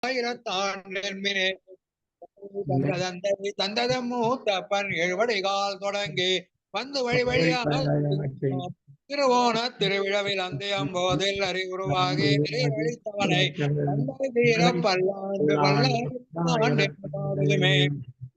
ஆயிரத்தாண்டிலே தந்ததம் மூத்தப்பன் எழுவடிகால் தொடங்கி வந்து வழி வழியாக திருவோண திருவிழாவில் அந்தையம்போதில் அறிவுருவாகி அளித்தவனை பல்லை தீர பல்லாண்டு பல்லாண்டுமே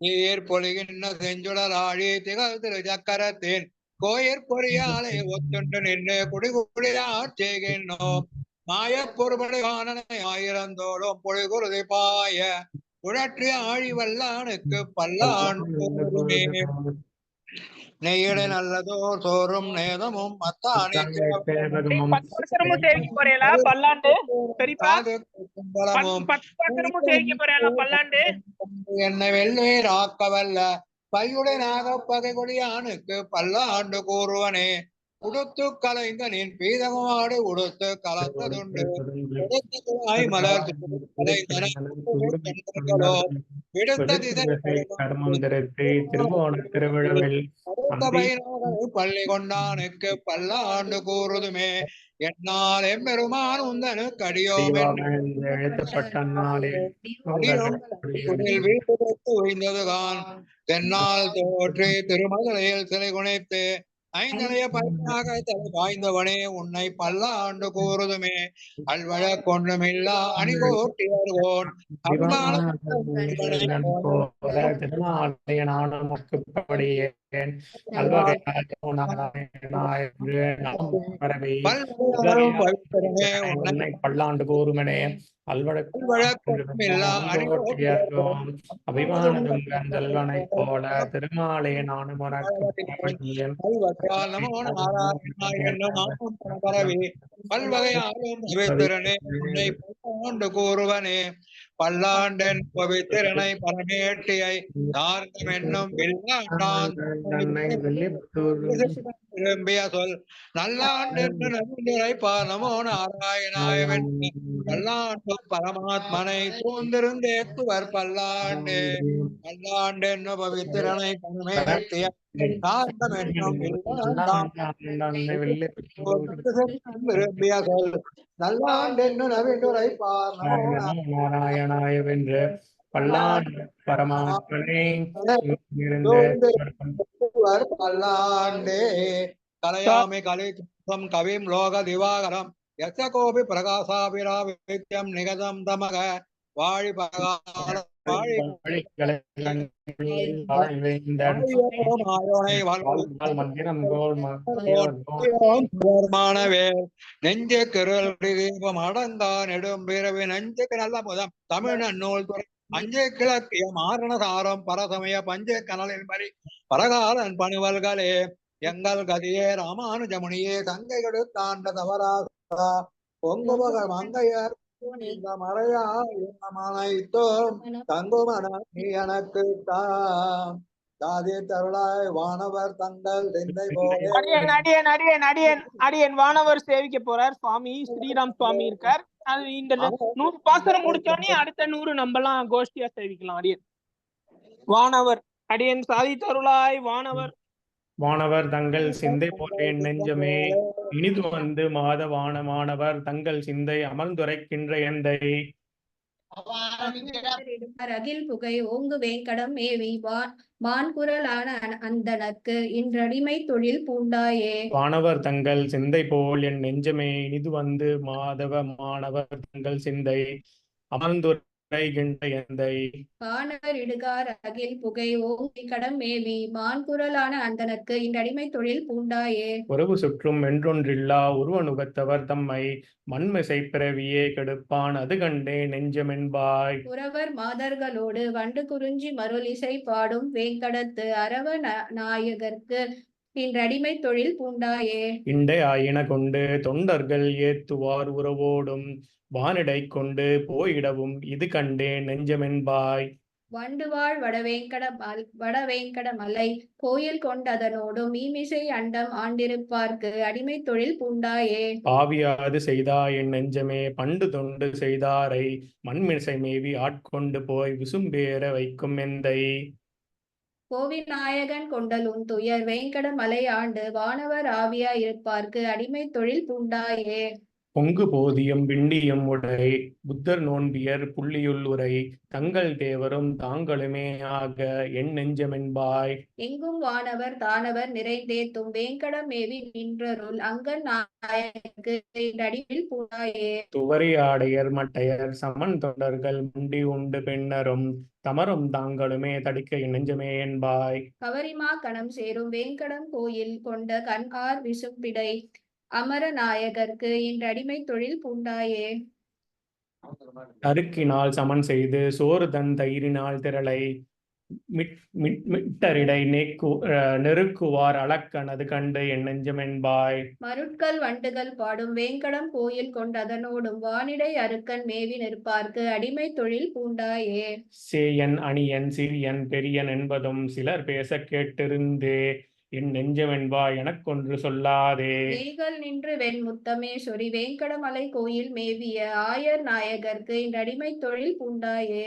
நீர் பொலிகின்ற செஞ்சுடர் ஆழி திகழ் திரு சக்கரத்தின் கோயிற் பொறியாலை ஒத்துண்டு நின்று குடிகுடியா செய்கின்றோம் மாய பொறுபடை வாணனை ஆயிரந்தோறும் பொழிகுருதி பாய உழற்றி ஆழி வல்லானுக்கு பல்லாண்டு நெய்யடை நல்லதோ சோறும் நேதமும் மத்தானே என்னை வெள்ளேர் ஆக்கவல்ல பையுடனாக பகை கொடியானுக்கு பல்லாண்டு கூறுவனே உடுத்து கலைந்த நின் பீதமாடு உடுத்து கலந்ததுண்டு மலர் விடுத்த திசை திருவோண திருவிழாவில் பள்ளி கொண்டானுக்கு பல்லாண்டு கூறுதுமே என்னால் எம்பெருமான் உந்தனு கடியோம் எழுத்தப்பட்ட நாளில் வீட்டு உய்ந்ததுதான் தென்னால் தோற்றி திருமதுரையில் சிலை குனைத்து ஐந்தனைய பையனாக தலை வாய்ந்தவனே உன்னை பல்லாண்டு கூறுதுமே அல்வழ கொன்றுமில்லா அணிகோட்டி வருவோன் பல்லாண்டு கூறுமனே அபிமானதுங்கல்வனை போல திருமாலே நானும் பல்லாண்டு கூறுவனே பல்லாண்டன் பவித்திரனை பரமேட்டியை தார்க்கம் என்னும் விரும்பிய சொல் நல்லாண்டு நமோ நாராயணாய பல்லாண்டு பரமாத்மனை சூழ்ந்திருந்தேத்துவர் பல்லாண்டு பல்லாண்டு என்ன பவித்திரனை பரமேட்டிய விரும்பிய சொல் நல்லாண்டு நவிண்டுரை நாராயணாய வென்று பல்லாண்டு பரமாத்மனை பல்லாண்டே கலையாமி கலிதம் கவிம் லோக திவாகரம் யச கோபி பிரகாசாபிராவித்யம் நிகதம் தமக வாழி பகால வாழி நெஞ்ச கருள் தீபம் அடங்கா நெடும் பிறவி நெஞ்சுக்கு நல்ல முதம் தமிழ் நன்னூல் துறை அஞ்சே கிழக்கிய மாரணசாரம் பரசமய பஞ்சே கனலின் பரி பரகாலன் பணிவல்களே எங்கள் கதியே ராமானுஜமுனியே தங்கை கெடுத்தாண்ட தவராசா பொங்குபக மங்கையர் இந்த மறையா அனைத்தோம் தங்குமன நீ எனக்கு தாதி தருளாய் வானவர் தங்கள் திந்தை போலே அடியன் வானவர் சேவிக்க போறார். சுவாமி ஸ்ரீராம் சுவாமி இருக்கார். அது இந்த 100 பாசனம் முடிச்சோடனே அடுத்த 100 நம்மலாம் கோஷ்டியா சேவிக்கலாம். அடியன் வானவர் அடியன் சாதி தருளாய் வானவர் தங்கள் சிந்தை போல என் நெஞ்சமே இனிது வந்து மாதவானமானவர் தங்கள் சிந்தை அமர்ந்துரைக்கின்ற எந்தை அகில் புகை ஓங்கு வேங்கடம் மேவி மான்குரலான அந்தனக்கு இன்றடிமை தொழில் பூண்டாயே. வானவர் தங்கள் சிந்தை போல் என் நெஞ்சமே இனிது வந்து மாதவ மாணவர் தங்கள் சிந்தை அமர்ந்துரைகின்ற எந்தை காணவர் இடுகார் அகில் புகை ஓங்கி கடம் மேவி மான்குரலான அந்தனக்கு இன்றடிமை தொழில் பூண்டாயே. உறவு சுற்றும் என்றொன்றில்லா உருவனுகத்தவர் தம்மை மண்மிசை பிறவியே கெடுப்பான் அது கண்டே நெஞ்சமென்பாய். உறவர் மாதர்களோடு வண்டு குறிஞ்சி மருள் இசை பாடும் வேங்கடத்து அரவ நாயகர்க்கு இன்றடிமை தொழில் பூண்டாயே. இண்டை ஆயின கொண்டு தொண்டர்கள் ஏத்துவார் உறவோடும் வானிடை கொண்டு போயிடவும் இது கண்டே நெஞ்சமென்பாய். வண்டுவாழ் வடவேங்கட மலை கோயில் கொண்டதனோடும் மீமிசை அண்டம் ஆண்டிருப்பார்க்கு அடிமை தொழில் பூண்டாயே. பாவியாது செய்தா என் நெஞ்சமே பண்டு தொண்டு செய்தாரை மண்மிசை மேவி ஆட்கொண்டு போய் விசும்பேற வைக்கும் எந்தை. கோவிநாயகன் கொண்டலும் துயர் வேங்கட மலை ஆண்டு வானவர் ஆவியா இருப்பார்க்கு அடிமை தொழில் பூண்டாயே. பொங்கு போதியும் பிண்டியும் உடை புத்தர் நோன்பியர் புள்ளியுள் உரை தங்கள் தேவரும் தாங்களுமே ஆக என் நெஞ்சமென்பாய். எங்கும் வானவர் தானவர் நிறைந்தேத்தும் வேங்கடம் மேவி நின்றருள் அங்கன் நாயகர்க்கு அடிவில் பூண்டாயே. துவரி ஆடையர் மட்டையர் சமன் தொண்டர்கள் முண்டி உண்டு பெண்ணரும் தமரும் தாங்களுமே தடிக்க என் நெஞ்சமே என்பாய். கவரிமா கணம் சேரும் வேங்கடம் கோயில் கொண்ட கண் ஆர் விசும்பிடை அமர நாயகர்க்கு இன்றடிமை தொழில் பூண்டாயே. தருக்கினால் சமன் செய்து சோறு தன் தயிரினால் திரளை மிட்டரிடை நெருக்குவார் அளக்கனது கண்டு என் நெஞ்சமென்பாய். மருட்கள் வண்டுகள் பாடும் வேங்கடம் கோயில் கொண்டதனோடும் வானிடை அருக்கன் மேவி நிற்பார்க்கு அடிமை தொழில் பூண்டாயே. சேயன் அணியன் சிறியன் பெரியன் என்பதும் சிலர் பேச கேட்டிருந்தே என் நெஞ்சமென்பாய் எனக்கொன்று சொல்லாதே. வேய்கள் நின்று வெண்முத்தமே சொறி வேங்கடமலை கோயில் மேவிய ஆயர் நாயகர்க்கு இன்றடிமை தொழில் பூண்டாயே.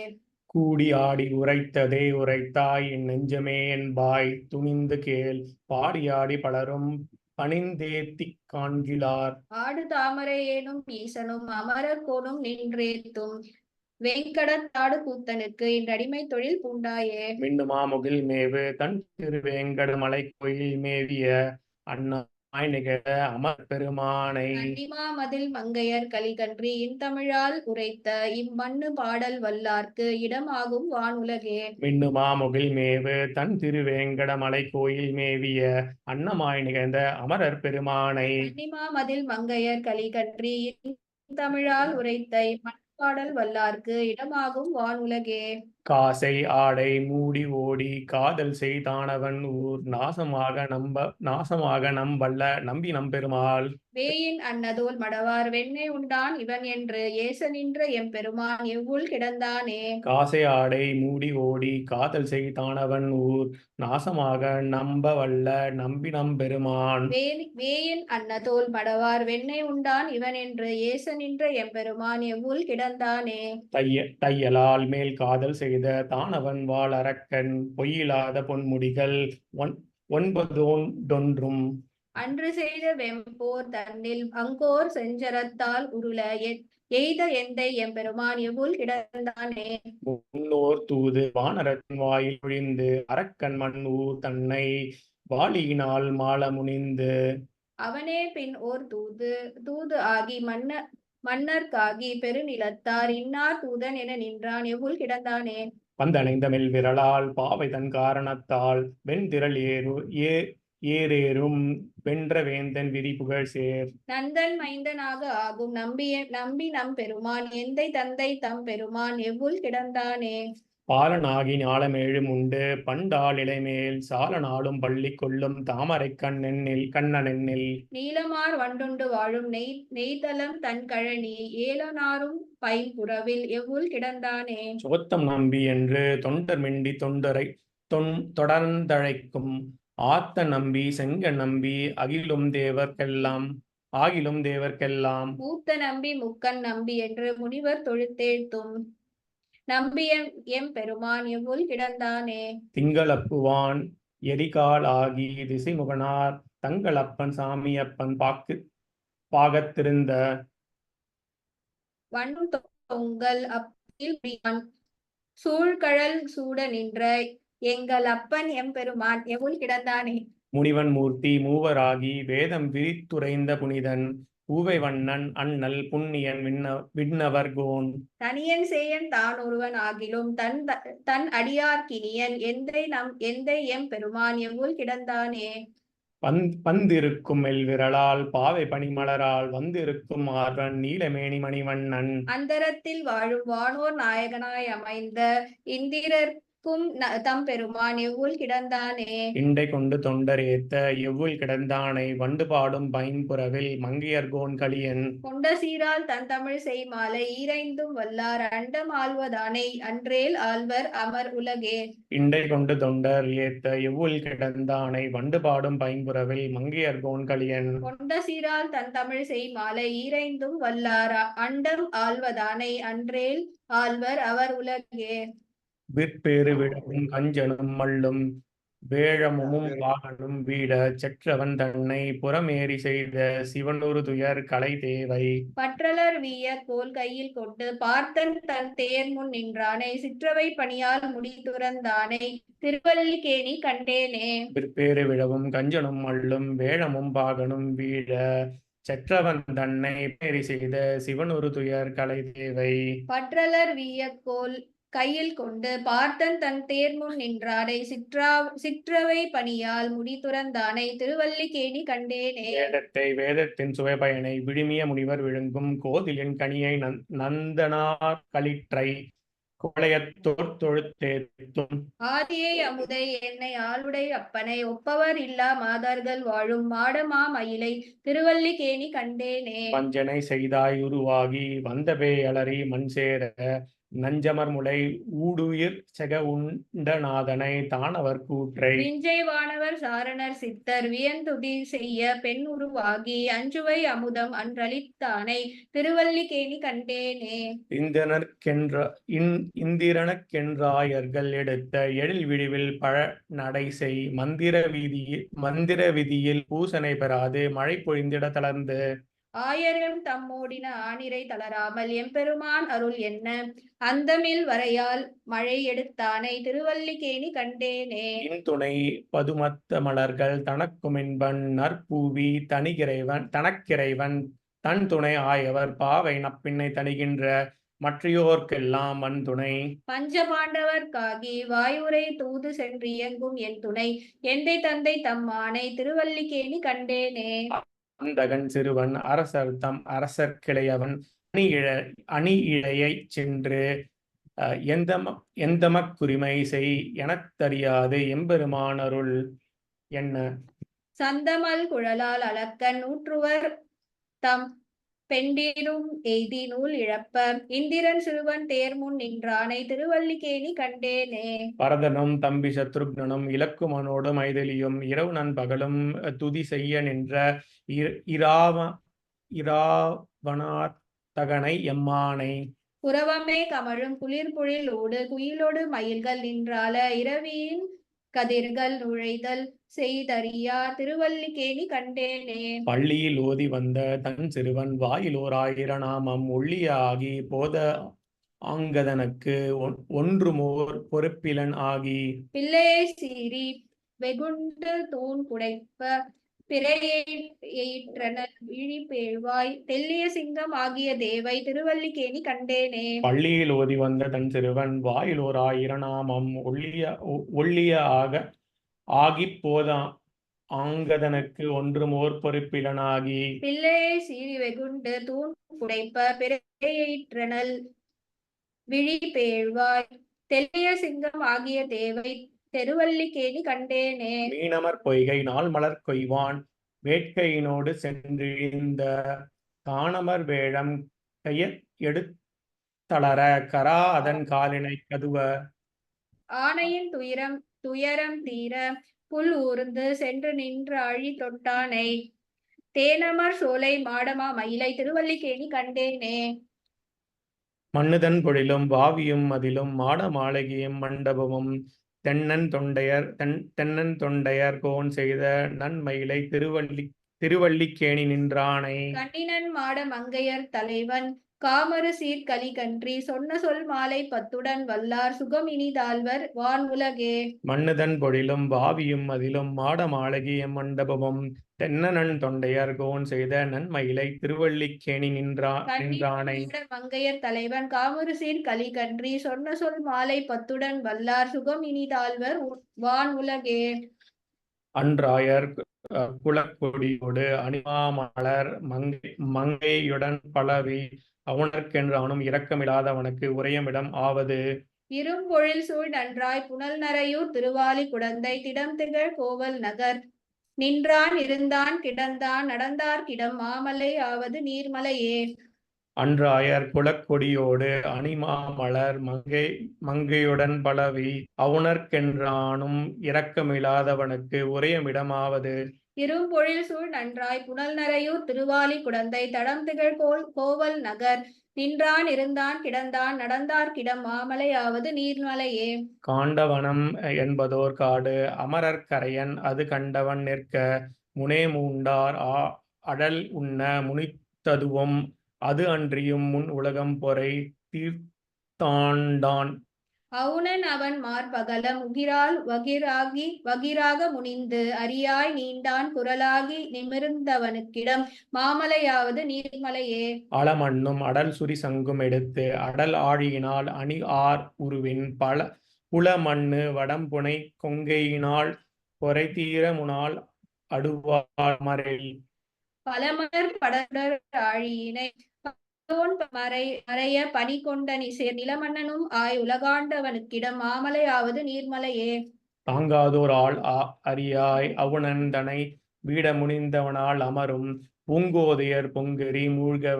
கூடி ஆடி உரைத்ததே உரைத்தாய் என் நெஞ்சமே என்பாய் துணிந்து கேள் பாடியாடி பலரும் பணிந்தேத்திக் காண்கிலார். ஆடு தாமரை ஏனும் ஈசனும் அமரர் கோணும் நின்றேத்தும் வேங்கடத்தாடு கூத்தனுக்கு இன்றடிமை தொழில் பூண்டாயே. மின்னுமா முகில் மேவு தன் திருவேங்கடமலை கோயில் மேவிய அண்ணாய் நிகழ அமர் பெருமானை. கன்னிமா மதில் மங்கையர் கலிகன்றி இன்தமிழால் உரைத்த இம்மண்ணு பாடல் வல்லார்க்கு இடமாகும் வானுலகே. மின்னுமா முகில் மேவு தன் திருவேங்கடமலை கோயில் மேவிய அன்னமாய் நிகழ்ந்த அமரர் பெருமானை. கன்னிமா மதில் மங்கையர் கலிகன்றி இன்தமிழால் உரைத்த இம்மண்ணு பாடல் வல்லார்க்கு இடமாகும் வானுலகே. காசை ஆடை மூடி ஓடி காதல் செய்தானவன் ஊர் நாசமாக நம்பல்ல நம்பி நம்பெருமாள். வேயின் அன்னதோல் மடவார் வெண்ணெய் உண்டான் இவன் என்று ஏச நின்ற எம்பெருமான் எவ்வுள் கிடந்தானே. காசை ஆடை மூடி ஓடி காதல் செய்தானவன் ஊர் நாசமாக நம்பவல்ல நம்பி நம்பெருமான். வேயின் அன்னதோல் மடவார் வெண்ணெய் உண்டான் இவன் என்று ஏச நின்ற எம்பெருமான் எவ்வுள் கிடந்தானே. தையலால் மேல் காதல் செய்த தானவன் வாழ் அரக்கன் பொய்யிலாத பொன்முடிகள் ஒன்பதொன்றும் அன்று செய்த வெம்போர் தன்னில் அங்கோர் செஞ்சரத்தால் உருள எய்த எந்தை எம்பெருமான் எவ்வுள் கிடந்தானே. முன்னோர் தூது வானரத்தின் வாயில் ஒழிந்து அரக்கன் மண் ஊர் தன்னை வாளியினால் மாள முனிந்து. அவனே பின் ஓர் தூது ஆகி மன்னர்க்காகி பெருநிலத்தார் இன்னார் தூதன் என நின்றான் எவ்வுள் கிடந்தானே. பந்தணைந்த மெல் விரலால் பாவை தன் காரணத்தால் வெண்திரள் ஏறேறும் வென்ற வேந்தன் விரி புகழ் சேர். நந்தன் மைந்தனாக ஆகும் நம்பி நம் பெருமான் எந்தை தந்தை தம் பெருமான் எவ்வுள் கிடந்தானே. பாலனாகி ஞாலமேழும் உண்டு பண்டாள் இலைமேல் சால நாளும் பள்ளி கொள்ளும் தாமரை கண்ணனெண்ணில். நீலமார் வண்டுண்டு வாழும் நெய்தலம் தன் கழனி ஏலனாரும் பைம்புறவில் எவ்வுள் கிடந்தானே. சோத்தம் நம்பி என்று தொண்டர் மிண்டி தொடர்ந்தழைக்கும் ஆத்த நம்பி செங்க நம்பி ஆகிலும் தேவர்க்கெல்லாம். மூத்த நம்பி முக்கன் நம்பி என்று முனிவர் தொழுத்தேத்தும் நம்பி எம் பெருமான் எவ்வுள் கிடந்தானே. திங்களப்புவான் எரிகால் ஆகி திசைமுகனார் தங்களப்பன் சாமியப்பன் பாகத்திருந்த வன்தொங்கல் அப்பில் சூழ்கழல் சூட நின்ற எங்கள் அப்பன் எம்பெருமான் எவ்வுள் கிடந்தானே. முனிவன் மூர்த்தி மூவராகி வேதம் விரித்துரைந்த புனிதன் பூவை வண்ணன் அண்ணல் புண்ணியன் விண்ணவர்கோன். தனியன் சேயன் தான் ஒருவன் ஆகிலும் தன் அடியார்க்கினியன் எந்தை எம் பெருமான் எவ்வுள் கிடந்தானே. பந்திருக்கும் மெல்விரலால் பாவை பனிமலரால் வந்திருக்கும் ஆர்வன் நீலமேனி மணிவண்ணன். அந்தரத்தில் வாழும் வானோர் நாயகனாய் அமைந்த இந்திரர்க்கும் தம் பெருமான் எவ்வுள் கிடந்தானே. இண்டை கொண்டு தொண்டர் ஏத்த எவ்வுள் கிடந்தானை வண்டு பாடும் பைம்புறவில் மங்கையர்கோன் களியன். கொண்ட சீரால் தன் தமிழ் செய் மாலை ஈரைந்தும் வல்லார் அண்டம் ஆள்வதானை அன்றேல் ஆழ்வர் அமர் உலகே. இண்டை கொண்டு தொண்டர் ஏத்த எவ்வுள் கிடந்தானை வண்டு பாடும் பைம்புறவில் மங்கையர்கோன் களியன். கொண்ட சீரால் தன் தமிழ் செய் மாலை ஈரைந்தும் வல்லார் அண்டம் ஆள்வதானை அன்றேல் ஆழ்வர் அவர் உலகே. விற்பேறு விடவும் கஞ்சனும் மல்லும் வேழமும் பாகனும் வீட செற்றவன் தன்னை புறமேறி செய்த சிவனொரு துயர் கலை தேவை. பற்றலர் வீய கோல் கையில் கொண்டு பார்த்தன் தன் தேர் முன் நின்றானை சிற்றவை பணியால் முடி துறந்தானை திருவல்லிக்கேணி கண்டேனே. பிற்பேறு விழவும் கஞ்சனும் அள்ளும் வேழமும் பாகனும் வீழ செற்றவன் தன்னை பேரி செய்த சிவனொரு துயர் கலை தேவை. பற்றலர் வீய கோல் கையில் கொண்டு பார்த்தன் தன் தேர் முன் நின்றானை சிற்றவை பணியால் முடி துறந்தானை திருவல்லிக்கேணி கண்டேனே. வேதத்தின் சுவைபயனை விழுமிய முனிவர் விழுங்கும் கோதிலின் கனியை நந்தனார் களிற்றை கோளையத்தோர் தொழுத்தேத்தும். ஆதியை அமுதை என்னை ஆளுடை அப்பனை ஒப்பவர் இல்லா மாதர்கள் வாழும் மாடமா மயிலை திருவல்லிக்கேணி கண்டேனே. வஞ்சனை செய்தாய் உருவாகி வந்தபே அலறி மண் சேர நஞ்சமர் முளை ஊடுயிர் செக உண்டநாதனை தானவர் கூற்றை. விஞ்சை வானவர் சாரணர் சித்தர் வியந்துடி செய்ய பெண் உருவாகி அஞ்சுவை அமுதம் அன்றளித்தானை திருவல்லிக்கேணி கண்டேனே. இந்திரனுக்கென்றாயர்கள் எடுத்த எழில் விழிவில் பழ நடை செய் மந்திர விதியில் பூசனை பெறாது மழை பொழிந்திட தளர்ந்து. ஆயரும் தம்மோடின ஆனிரை தளராமல் எம்பெருமான் அருள் என்ன அந்தமில் வரையால் மழை எடுத்தானை திருவல்லிக்கேணி கண்டேனே. துணை பதுமத்த மலர்கள் தனக்குமின்பன் நற்பூவி தனக்கிறைவன் தன் துணை ஆயவர் பாவை நப்பின்னை தணிகின்ற மற்றையோர்க்கெல்லாம் மண் துணை. பஞ்சபாண்டவர்க்காகி வாயுரை தூது சென்று இயங்கும் என் துணை எந்தை தந்தை தம்மானை திருவல்லிக்கேணி கண்டேனே. அந்தகன் சிறுவன் அரசர் கிளையவன் அணி இழையைச் சென்று எந்தமக்குரிமை செய் எனத்தறியாது எம்பெருமானருள் என்ன. சந்தமல் குழலால் அளக்க நூற்றுவர் தம் பெண்டிரும் எய்தி நூல் இழப்ப இந்திரன் சிறுவன் தேர் முன் நின்றானை திருவல்லிக்கேணி கண்டேனே. பரதனும் தம்பி சத்ருக்னனும் இலக்குமனோடு மைதிலியும் இரவு நண்பகலும் துதி செய்ய நின்ற இராவணாத்தகனை எம்மானை. புறவமே கமழும் குளிர்புழில் ஓடு குயிலோடு மயில்கள் நின்றால இரவியின் கதிர்கள் நுழைதல் செய்தறியா திருவல்லிக்கேணி கண்டேனே. பள்ளியில் ஓதி வந்த தன் சிறுவன் வாயில் ஓர் 1000 நாமம் ஒள்ளியாகி போத ஆங்கதனுக்கு ஒன்றுமோர் பொறுப்பிலன் ஆகி. பிள்ளையை சீறி வெகுண்டு தூண் புடைப்ப பிறையேற்றனல் விழி பேழ்வாய் தெல்லிய சிங்கம் ஆகிய தேவை திருவல்லிக்கேணி கண்டேனே. பள்ளியில் ஓதி வந்த தன் சிறுவன் வாயில் ஓர் 1000 நாமம் ஒள்ளிய ஆகி போத ஆங்கதனுக்கு ஒன்றுமோர் பொறுப்பிலனாகி. பிள்ளையை சீறி வெகுண்டு தூண் புடைப்ப பிறையேற்றனல் விழி பேழ்வாய் தெல்லிய சிங்கம் ஆகிய தேவை திருவல்லிக்கேணி கண்டேனே. மீனமர் பொய்கை நாள் மலர் கொய்வான் வேட்கையினோடு சென்றிருந்த காணமர் வேழம் எடுத்தளர கரா அதன் காலினை கதுவ. ஆனையின் துயரம் தீர புல் ஊர்ந்து சென்று நின்று அழி தொட்டானை தேனமர் சோலை மாடமா மயிலை திருவல்லிக்கேணி கண்டேனே. மண்ணுதன் பொழிலும் வாவியும் மதிலும் மாட மாளிகையும் மண்டபமும் தென்னன் தொண்டையர் கோன் செய்த நன்மயிலை திருவல்லிக்கேணி நின்றானை. கண்ணினன் மாட மங்கையர் தலைவன் காமரு சீர்கலி கன்றி சொன்ன சொல் மாலை 10 வல்லார் சுகம் இனிதாழ்வர் வான் உலகே. மண்ணுதன் பொழிலும் வாவியும் மதிலும் மாட மாளிகையும் மண்டபமும் தென்னன் தொண்டையர் கோன் செய்த நன்மயிலை திருவல்லிக்கேணி நின்றானை. மங்கையர் தலைவன் காமரு சீர்கலி கன்றி சொன்ன சொல் மாலை 10 வல்லார் சுகம் இனிதாழ்வர் வான் உலகே. அன்றாயர் குலக்கொடியோடு அணிமாமலர் மங்கையுடன் பலவி அவனற்கென்றானும் இரக்கமில்லாதவனுக்கு உரையமிடம் ஆவது. இரும்பொழில் சூழ் நன்றாய் புனல் நரையூர் திருவாலி குடந்தை திடம் திகழ் கோவல் நகர் நின்றான் இருந்தான் கிடந்தான் நடந்தார் கிடம் மாமலை ஆவது நீர்மலையே. அன்றாயர் குலக்கொடியோடு அணிமாமலர் மங்கையுடன் பலவி அவுணர்க்கென்றானும் இரக்கமில்லாதவனுக்கு உரையமிடமாவது. இரும்பொழில் சூழ் நன்றாய் புனல் நரையூர் திருவாலி குடந்தை தடம் திகழ் கோவல் நகர் நின்றான் இருந்தான் கிடந்தான் நடந்தார்க்கிடம் மாமலையாவது நீர்மலையே. காண்டவனம் என்பதோர் காடு அமரர்க்கரையன் அது கண்டவன் நிற்க முனே மூண்டார் அடல் உண்ண முனித்ததுவும் அது அன்றியும் முன் உலகம் பொறை தீர்த்தாண்டான். அவுணன் அவன் மார்பகல முகிரால் வகிராக முனிந்து அரியாய் நீண்டான் குரலாகி நிமிர்ந்தவனுக்கிடம் மாமலையாவது நீர்மலையே. அளமண்ணும் அடல் சுரி சங்கும் எடுத்து அடல் ஆழியினால் அணி ஆர் உருவின் புலமண்ணு வடம்புனை கொங்கையினால் பொறை தீர முனால் அடுவார் மறையில். பலமலர் படர் ஆழியினை மறைய பனி கொண்ட நிசேர் நிலமன்னனும் ஆய் உலகாண்டவனுக்கிடம் மாமலையாவது நீர்மலையே. தாங்காதோர் ஆள் அரியாய் அவுணன் தனை வீட முனிந்தவனால் அமரும் பூங்கோதையர் பொங்கெரி மூழ்க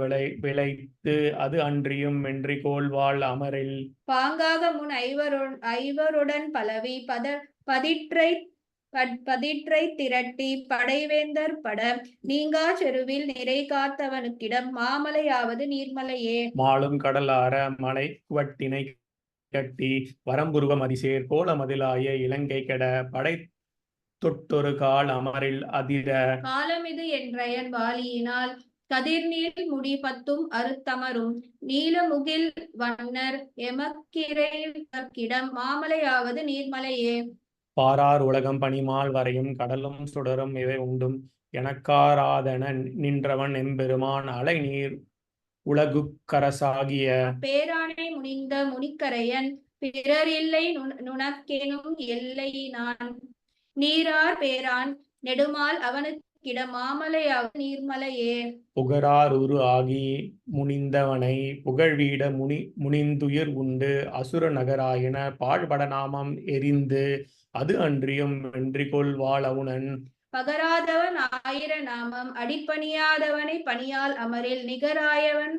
விளைத்து அது அன்றியும் வென்றி கோல்வாள் அமரில். பாங்காக முன் ஐவருடன் பலவி பதிற்றை திரட்டி படைவேந்தர் பட நீங்கா செருவில் நிறை காத்தவனுக்கிடம் மாமலையாவது நீர்மலையே. மாலும் கடலார மலை குவட்டினை கட்டி வரம்புருவம் அதிசேர் கோல மதிலாய இலங்கை கெட படை தொட்டொரு கால் அமரில் அதிர. காலமிது என்றயன் வாலியினால் கதிர்நீள் முடி பத்தும் அறுத்தமரும் நீலமுகில் வண்ணர் எமக்கிடம் மாமலையாவது நீர்மலையே. பாரார் உலகம் பனிமால் வரையும் கடலும் சுடரும் இவை உண்டும் எனக்காராதன நின்றவன் எம்பெருமான் அலை நீர் உலகுக்கரசாகிய. பேரானை முனிந்த முனிக்கரையன் பிறர் இல்லை நுணக்கெனும் எல்லை நான் நீரார் பேரான் நெடுமால் அவனுக்கிடம் மாமலையாவது நீர்மலையே. புகழார் உரு ஆகி முனிந்தவனை புகழ்வீட முனிந்துயிர் உண்டு அசுர நகராயின பாழ்படநாமம் எரிந்து அது அன்றியும் வென்றி கொள்வாள் அவுணன். பகராதவன் ஆயிர நாமம் அடிப்பணியாதவனை பணியால் அமரில் நிகராயவன்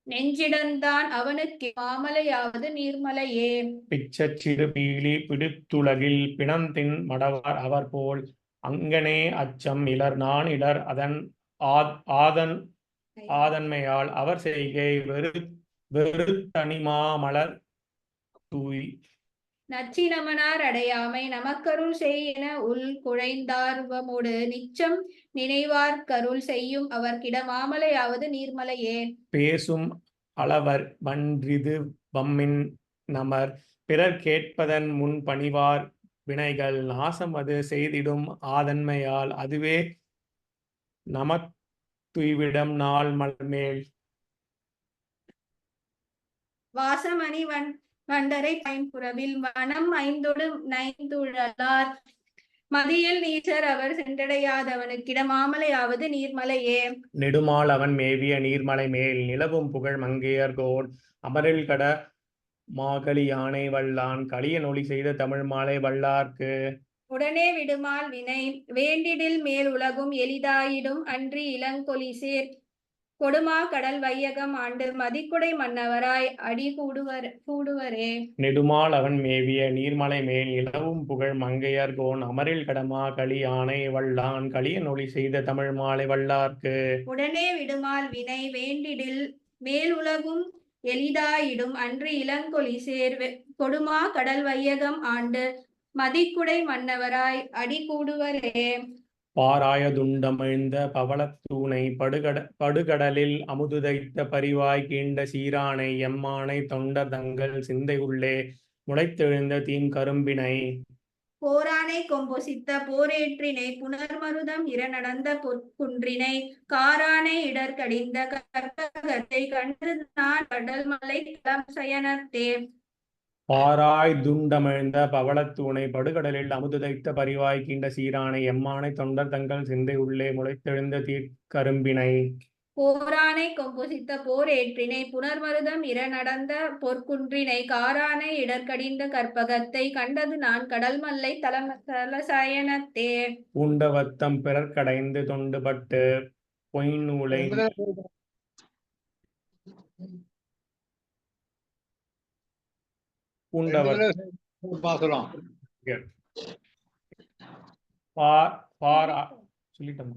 நெஞ்சிடந்தான் அவனுக்கு மாமலையாவது நீர்மலையே. பிச்சச்சிறு பீலி பிடித்துலகில் பிணந்தின் மடவார் அவர் போல் அங்கனே அச்சம் இலர் நான் இலர் அதன் ஆதன்மையால் அவர் செய்கை வெறுத்தனிமா மலர் தூய். நச்சினமனார் அடையாமை நமக்கருள் செய் என உள் குழைந்தார்வமோடு நிச்சம் நினைவார்க்கருள் செய்யும் அவர்கிட மாமலையாவது நீர்மலையே. பேசும் அளவர் வன்றிது வம்மின் நமர் பிறர் கேட்பதன் முன் பணிவார் வினைகள் நாசம் அது செய்திடும் ஆதன்மையால் அதுவே நமத்துய்விடம் நாள் மலர்மேல். வாசமணி வண்டரை பைம்புறவில் வனம் ஐந்தொடு நைந்துழலார் மதியில் நீச்சர் அவர் சென்றடையாதவனுக்கிட மாமலையாவது நீர்மலையே. நெடுமால் அவன் மேவிய நீர்மலை மேல் நிலவும் புகழ் மங்கையர்கோன் அமரில் கட மாகலி யானை வல்லான் களிய நொலி செய்த தமிழ் மாலை வல்லார்க்கு. உடனே விடுமால் வினை வேண்டிடில் மேல் உலகும் எளிதாயிடும் அன்றி இளங்கொலிசேர் கொடுமா கடல் வையகம் ஆண்டு மதிக்குடை மன்னவராய் அடி கூடுவரே. நெடுமால் அவன் மேவிய நீர்மலை மேல் நிலவும் புகழ் மங்கையர்கோன் அமரில் கடமா களி யானை வல்லான் களிய நொலி செய்த தமிழ் மாலை வல்லார்க்கு. உடனே விடுமால் வினை வேண்டிடில் மேல் உலகும் எளிதாயிடும் அன்று இளங்கொலிசேர் கொடுமா கடல் வையகம் ஆண்டு மதிக்குடை மன்னவராய் அடி கூடுவரே. பாராயதுண்டமிழ்ந்த பவளத்தூணை படுகடலில் அமுதுதைத்த பரிவாய் கீண்ட சீரானை எம்மானை தொண்டர் தங்கள் சிந்தை உள்ளே முளைத்தெழுந்த தீம் கரும்பினை. போரானை கொம்பொசித்த போரேற்றினை புனர்மருதம் நடந்த பொற்குன்றினை காரானை இடர்கடிந்த கற்பகத்தை கண்டு நான் கடல் மலை தலம் சயனத்தே. பாராய் துண்டமிழ்ந்த பவளத்தூணை படுகடலில் அமுதுதைத்த பரிவாய் கீண்ட சீரானை எம்மானை தொண்டர் தங்கள் சிந்தை உள்ளே முளைத்தெழுந்த தீர்க்கரும்பினை. போரானை கொம்பொசித்த போரேற்றினை புனர்மருதம் நடந்த பொற்குன்றினை காரானை இடர்கடிந்த கற்பகத்தை கண்டது நான் கடல் மல்லை தலசயனத்தே. பூண்டவத்தம் பிறர் கடைந்து தொண்டுபட்டு பொய்நூலை சொல்லிட்டோம்.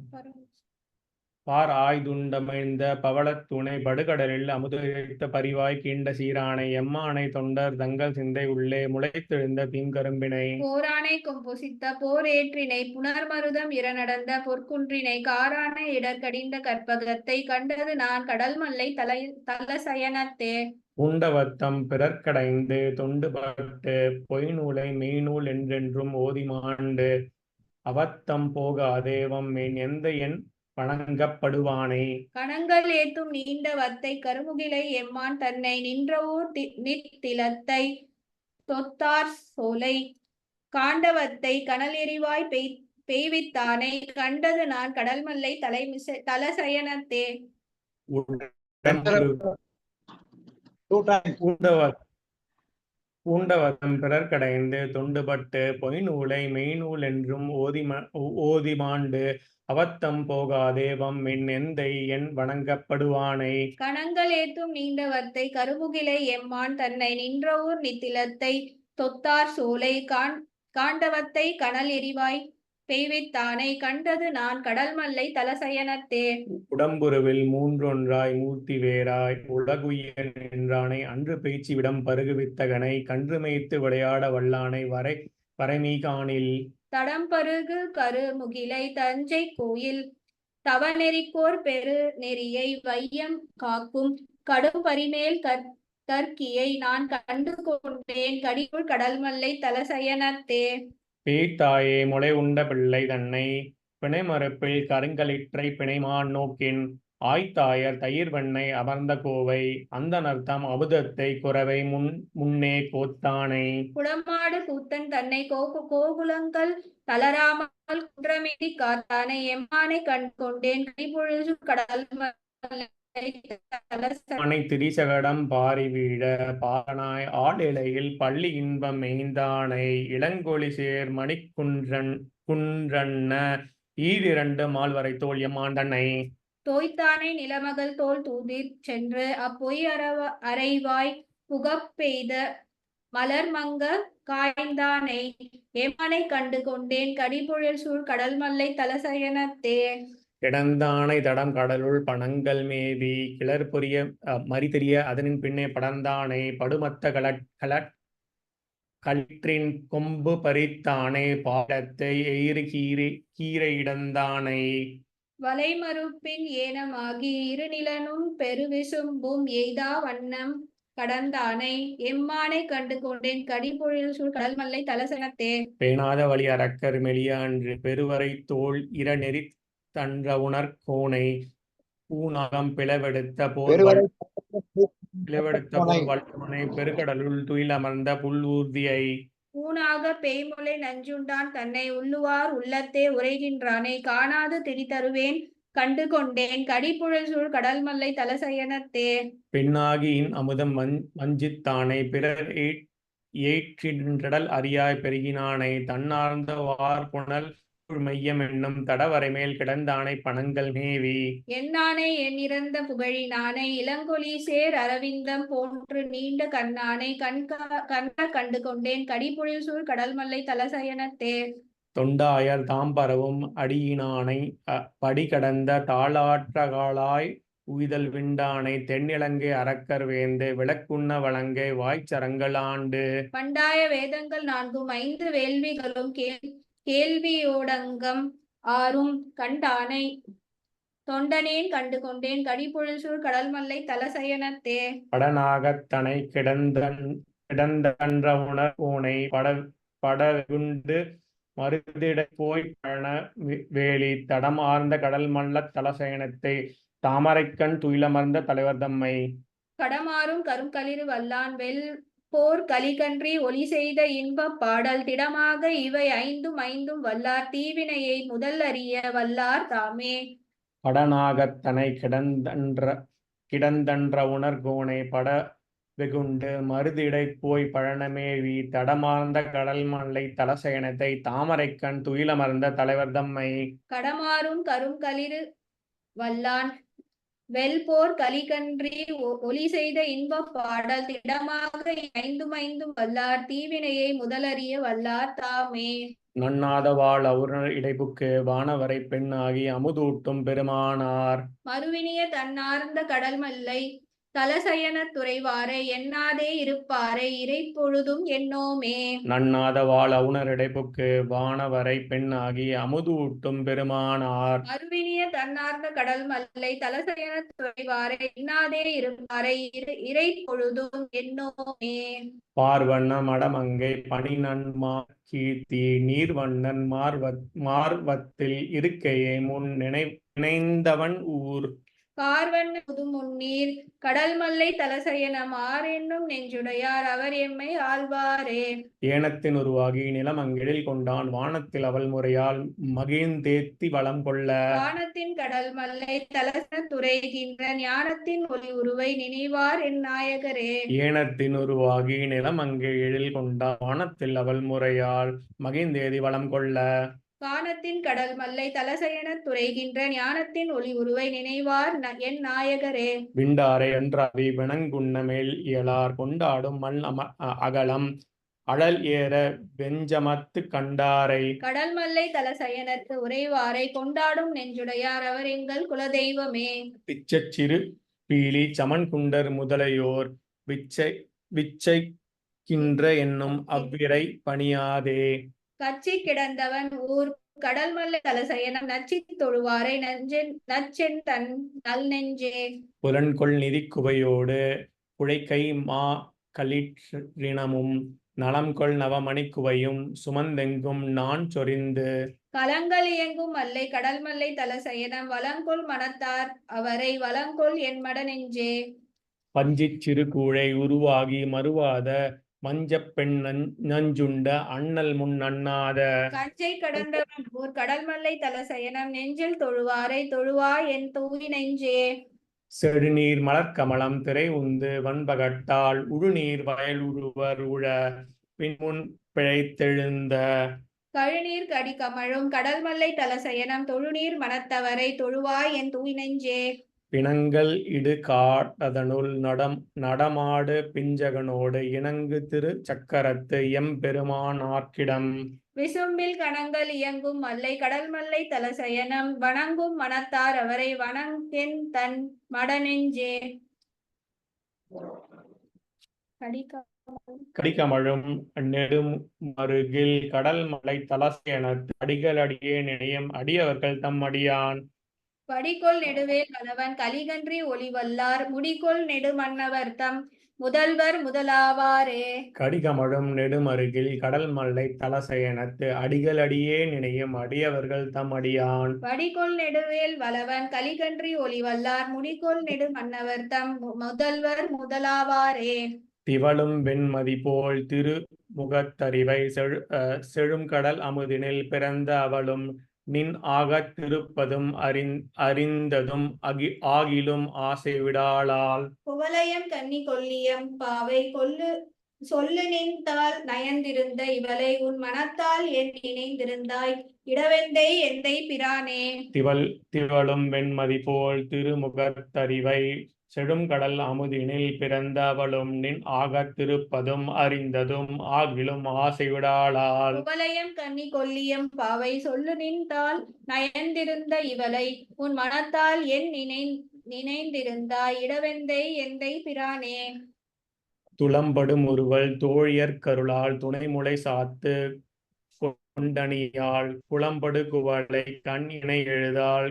பார் ஆய்துண்டமைந்த பவளத் துணை படுகடலில் அமுதுரைத்த பரிவாய் கீண்ட சீரானை எம்மானை தொண்டர் தங்கள் சிந்தை உள்ளே முளைத்தெழுந்த தீங்கரும்பினை போரானை கொம்பொசித்த போரேற்றினை புனர்மருதம் இறநடந்த பொற்குன்றினை காரானை இடர்கடிந்த கற்பகத்தை கண்டது நான் கடல் மல்லை தலசயனத்தே பூண்டவத்தம் பிறர்க்கடைந்து தொண்டுபட்டு பொய்நூலை மெய்நூல் என்றென்றும் ஓதிமாண்டு அவத்தம் போகாதேவம் எந்த என் வணங்கப்படுவானை கணங்கள் ஏத்தும் நீண்ட வத்தை கருமுகிலை எம்மான் தன்னை நின்றவூர் நித்திலத்தை தொத்தார் சோலை காண்டவத்தை கனல் எரிவாய் பெய்வித்தானை கண்டது நான் கடல் மல்லை தலசயனத்தே பூண்டவத்தம் பிறர்க்கடைந்து தொண்டுபட்டு பொய்நூலை மெய்நூல் என்றும் ஓதிமாண்டு அவத்தம் போகாதேவம் எந்தை என் வணங்கப்படுவானை கணங்கள் ஏத்தும் நீண்ட வத்தை கருமுகிலை எம்மான் தன்னை நின்றவூர் நித்திலத்தை தொத்தார் சோலை காண்டவத்தை கனல் எரிவாய் பெய்வித்தானை கண்டது நான் கடல் மல்லை தலசயனத்தே உடம்புருவில் மூன்றொன்றாய் மூர்த்தி வேறாய் உலகுய நின்றானை அன்று பேச்சு விடம் பருகுவித்தகனை கன்று மேய்த்து விளையாட வல்லானை வரைமீகானில் தடம்பருகு கருமுகிலை தஞ்சை கோயில் தவநெறிக்கோர் பெரு நெறியை வையம் காக்கும் கடும் பரிமேல் கற்கியை நான் கண்டு கொண்டேன் கடிக்குள் கடல் மல்லை தலசயனத்தே பேய்த்தாயே முளை உண்ட பிள்ளை தன்னை பிணை மறுப்பில் கருங்கலிற்றை பிணைமான் நோக்கின் ஆய்த்தாயர் தயிர் வெண்ணை அமர்ந்த கோவை அந்த நர்த்தம் அபுதத்தை குறவை முன்னே கோத்தானை குடமாடு கூத்தன் தன்னை கோகுலங்கள் தளராமல் குன்றமேடி காத்தானை எம்மானை கண்டு கொண்டேன் கைப்பொழுது கடல் மலை திரிசகடம் பாரி வீழ பாகனாய் ஆளிலையில் பள்ளி இன்பம் மெய்ந்தானை இளங்கொழி சேர் குன்றன்ன ஈரிரண்டு மால்வரை தோல் எம்மான் தன்னை தோய்த்தானை நிலமகள் தோல் தூதிற் சென்று அப்பொய் அரைவாய் புகப்பெய்த மலர்மங்க காய்ந்தானை எம்மானை கண்டு கொண்டேன் கடிபொழில் சூழ் கடல் மல்லை தலசயனத்தே கிடந்தானை தடம் கடலுள் பணங்கள் மேவி கிளர் பொரிய மறிதெரிய அதனின் பின்னே படர்ந்தானை படுமத்த களிற்றின் கொம்பு பறித்தானை பாடத்தை எயிறு கீரை இடந்தானை வலைமறுப்பின் ஏனமாகி இருநிலனும் பெருவிசும்பும் எய்தா வண்ணம் கடந்தானை எம்மானை கண்டு கொண்டேன் கடிபொழில் சூழ் கடல் மல்லை தலசனத்தே பேணாத வழி அரக்கர் மெலிய அன்று பெருவரை தோல் இரநெறி தன்ற உணர்கோனை பூநாகம் பிளவெடுத்த போர் வல்லவனை பெருக்கடலுள் துயில் அமர்ந்த புல் ஊர்தியை ஊனாக பேய்மொழி நஞ்சுண்டான் தன்னை உள்ளுவார் உள்ளத்தே உரைகின்றானை காணாது திரிதருவேன் கண்டு கொண்டேன் கடிப்புழல் சூழ் கடல் மல்லை தலசயனத்தே பெண்ணாகியின் அமுதம் வஞ்சித்தானை பிறர் ஏற்றின்றடல் அறியாய் பெருகினானை தன்னார்ந்த வார்புணல் மையம் என்னும் தடவரை மேல் கிடந்தானை பணங்கள் மேவி என்னானை எண்ணிறந்த புகழினானை இளங்கொலி சேர் அரவிந்தம் போன்று நீண்ட கண்ணானை கண்டு கொண்டேன் கடிபொழில் சூழ் கடல் மல்லை தலசயனத்தே தொண்டாயர் தாம்பரவும் அடியினானை படி கடந்த தாளாற்றகாலாய் உய்தல் விண்டானை தென்னிலங்கை அரக்கர் வேந்து விளக்குண்ண வழங்கை வாய்ச்சரங்கள் ஆண்டு பண்டாய வேதங்கள் 4 வேள்விகளும் கேள்வியோடங்கம் 6 கண்டானை தொண்டனேன் கண்டு கொண்டேன் கடிபொழில் சூழ் கடல் மல்லை தலசயனத்தே படநாகத்தனை கிடந்தன்ற உணர்வோனை படகுண்டு மருதிட போய் பழன வேலி தடமார்ந்த கடல் மல்ல தலசயனத்தை தாமரைக்கண் துயிலமர்ந்த தலைவர் தம்மை கடமாறும் கருங்களிறு வல்லான் வெல் போர் கலிகன்றி ஒலி செய்த இன்பப் பாடல் திடமாக இவை 5 வல்லார் தீவினையை முதல் அறிய வல்லார் தாமே படநாகத்தனை கிடந்தன்ற உணர்கோனை பட வெகுண்டு மருதிடை போய் பழனமேவி தடமார்ந்த கடல் மல்லை தலசயனத்தை தாமரைக்கண் துயிலமர்ந்த தலைவர் தம்மை கடமாறும் கருங்களிறு வல்லான் வெல்போர் கலிகன்றி ஒலி செய்த இன்பப் பாடல் திடமாக ஐந்தும் வல்லார் தீவினையை முதலறிய வல்லார் தாமே. நன்னாதவாள் அவுணர் இடைபுக்கு வானவரை பெண்ணாகி அமுதூட்டும் பெருமானார். மறுவினிய தன்னார்ந்த கடல் மல்லை தலசயன துறைவாரை எண்ணாதே இருப்பாரை இறைப்பொழுதும் எண்ணோமே. நன்னாதவாள் அவுணர் இடைபுக்கு வானவரை பெண்ணாகி அமுதூட்டும் பெருமானார். மறுவினிய தன்னார்ந்த கடல் மல்லை தலசயன துறைவாரை எண்ணாதே இருப்பாரை இறைப்பொழுதும் எண்ணோமே. பார்வண்ண மடமங்கை பணிநன்மார் கீர்த்தி நீர்வண்ணன் மார்வத்தில் இருக்கையே முன் நினைந்தவன் ஊர். பார்வண்ண முதுமுன்னீர் கடல் மல்லை தலசயனம் என்னும் நெஞ்சுடையார் அவர் எம்மை ஆழ்வாரே. ஏனத்தின் உருவாகி நிலமங்கிழில் கொண்டான் வானத்தில் அவள் முறையால் மகிழ்ந்தேத்தி வளம் கொள்ள. வானத்தின் கடல் மல்லை தலசன துறைகின்ற ஞானத்தின் ஒளி உருவை நினைவார் என் நாயகரே. ஏனத்தின் உருவாகி நிலமங்கிழில் கொண்டான் வானத்தில் அவள் முறையால் மகிழ்ந்தேதி வளம் கொள்ள. வானத்தின் கடல் மல்லை தலசயன துறைகின்ற ஞானத்தின் ஒளி உருவை நினைவார் என் நாயகரே. விண்டாரை அன்றாவி வினங்குண்ண மேல் இயலார் கொண்டாடும் மல் அகலம் அழல் ஏற வெஞ்சமத்து கண்டாரை. கடல் மல்லை தலசயனத்து உறைவாரை கொண்டாடும் நெஞ்சுடையார் அவர் எங்கள் குலதெய்வமே. பிச்சச்சிறு பீலி சமன் குண்டர் முதலையோர் விச்சைக்கின்ற என்னும் அவ்விரை பணியாதே. கச்சி கிடந்தவன் ஊர் கடல் மல்லை தலசயனம் நச்சி தொழுவாரை நச்சென் தன் நல் நெஞ்சே. புலன்கொள் நிதி குவையோடு புழைக்கை மா களிற்றினமும் நலம்கொள் நவமணி குவையும் சுமந்தெங்கும் நான் சொரிந்து. கலங்கள் இயங்கும் மல்லை கடல் மல்லை தலசயனம் வலங்கொள் மனத்தார் அவரை வலங்கொள் என் மட நெஞ்சே. பஞ்சிச் சிறு கூழை உருவாகி மறுவாத மஞ்சப் பெண் நஞ்சுண்ட அண்ணல் முன் அண்ணாத. கஞ்சை கடந்தவன் ஊர் கடல் மல்லை தலசயனம் நெஞ்சில் தொழுவாரை தொழுவா என் தூவி நெஞ்சே. செடுநீர் மலர்கமலம் திரை உந்து வன்பகட்டால் உழுநீர் வயல் உருவர் உழ பின்முன் பிழைத்தெழுந்த. கழுநீர் கடி கமழும் கடல் மல்லை தலசயனம் தொழுநீர் மனத்தவரை தொழுவா என் தூவி நெஞ்சே. பிணங்கள் இடு காட்டதனுள் நடமாடு பிஞ்சகனோடு இணங்கு திரு சக்கரத்து எம்பெருமான் ஆர்க்கிடம். விசும்பில் கணங்கள் இயங்கும் மல்லை கடல் மல்லை தலசயனம் வணங்கும் மனத்தார் அவரை வணங்கென் தன் மடநெஞ்சே. கடிகமழும் நெடுமருகில் கடல் மலை தலசயனத்து அடிகளடியே நினையும் அடியவர்கள் தம் அடியான். படிகொள் நெடுவேல் வலவன் கலிகன்றி ஒளிவல்லார் முடிகொள் நெடு மன்னவர் தம் முதல்வர் முதலாவாரே. கடிகமழும் நெடுமருகில் கடல் மல்லை தலசயனத்து அடிகளடியே நினையும் அடியவர்கள் தம் அடியான். படிகொள் நெடுவேல் வலவன் கலிகன்றி ஒளிவல்லார் முடிகொள் நெடு மன்னவர் தம் முதல்வர் முதலாவாரே. திவளும் வெண்மதி போல் திருமுகத்தறிவை செழும்கடல் அமுதினில் பிறந்த அவளும் நின் ஆகத் திருப்பதும் அறிந்ததும் ஆகிலும் ஆசை விடாளால். குவலயம் கன்னி கொல்லியம் பாவை சொல்லு நின்றால் நயந்திருந்த இவளை உன் மனத்தால் என் இணைந்திருந்தாய் இடவெந்தை எந்தை பிரானே. திவளும் வெண்மதி போல் திருமுகத்தறிவை செழும்கடல் அமுதினில் பிறந்த அவளும் நின் ஆகத் திருப்பதும் அறிந்ததும் ஆகிலும் ஆசை விடாளால். குவலயம் கன்னி கொல்லியம் பாவை சொல்லு நின்றால் நயந்திருந்த இவளை உன் மனத்தால் என் நினைந்திருந்தாய் இடவெந்தை எந்தை பிரானே. துளம்படும் ஒருவள் தோழியர் கருளால் துணைமுலை சாத்து கொண்டணியால் குளம்படு குவளை கண் இணை எழுதால்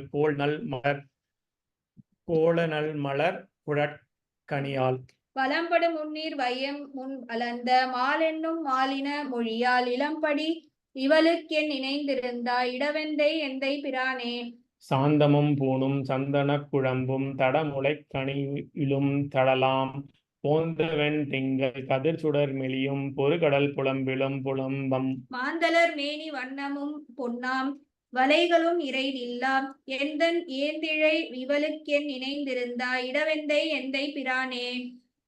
கோலநல் மலர் குழற்கனியால். வலம்படு முன்னீர் வையம் முன் வளர்ந்த மாலென்னும் மாலின மொழியால் இளம்படி இவளுக்கென் இணைந்திருந்தாய் இடவெந்தை எந்தை பிரானே. சாந்தமும் பூணும் சந்தனக் குழம்பும் தடமுலை கனியிலும் தடலாம் போந்தவெண் திங்கள் கதிர் சுடர் மெலியும் பொறுகடல் புலம்பிலும் புலம்பம். மாந்தலர் மேனி வண்ணமும் பொன்னாம் வலைகளும் இறை நில்லாம் எந்தன் ஏந்திழை இவளுக்கென் இணைந்திருந்தாய் இடவெந்தை எந்தை பிரானே.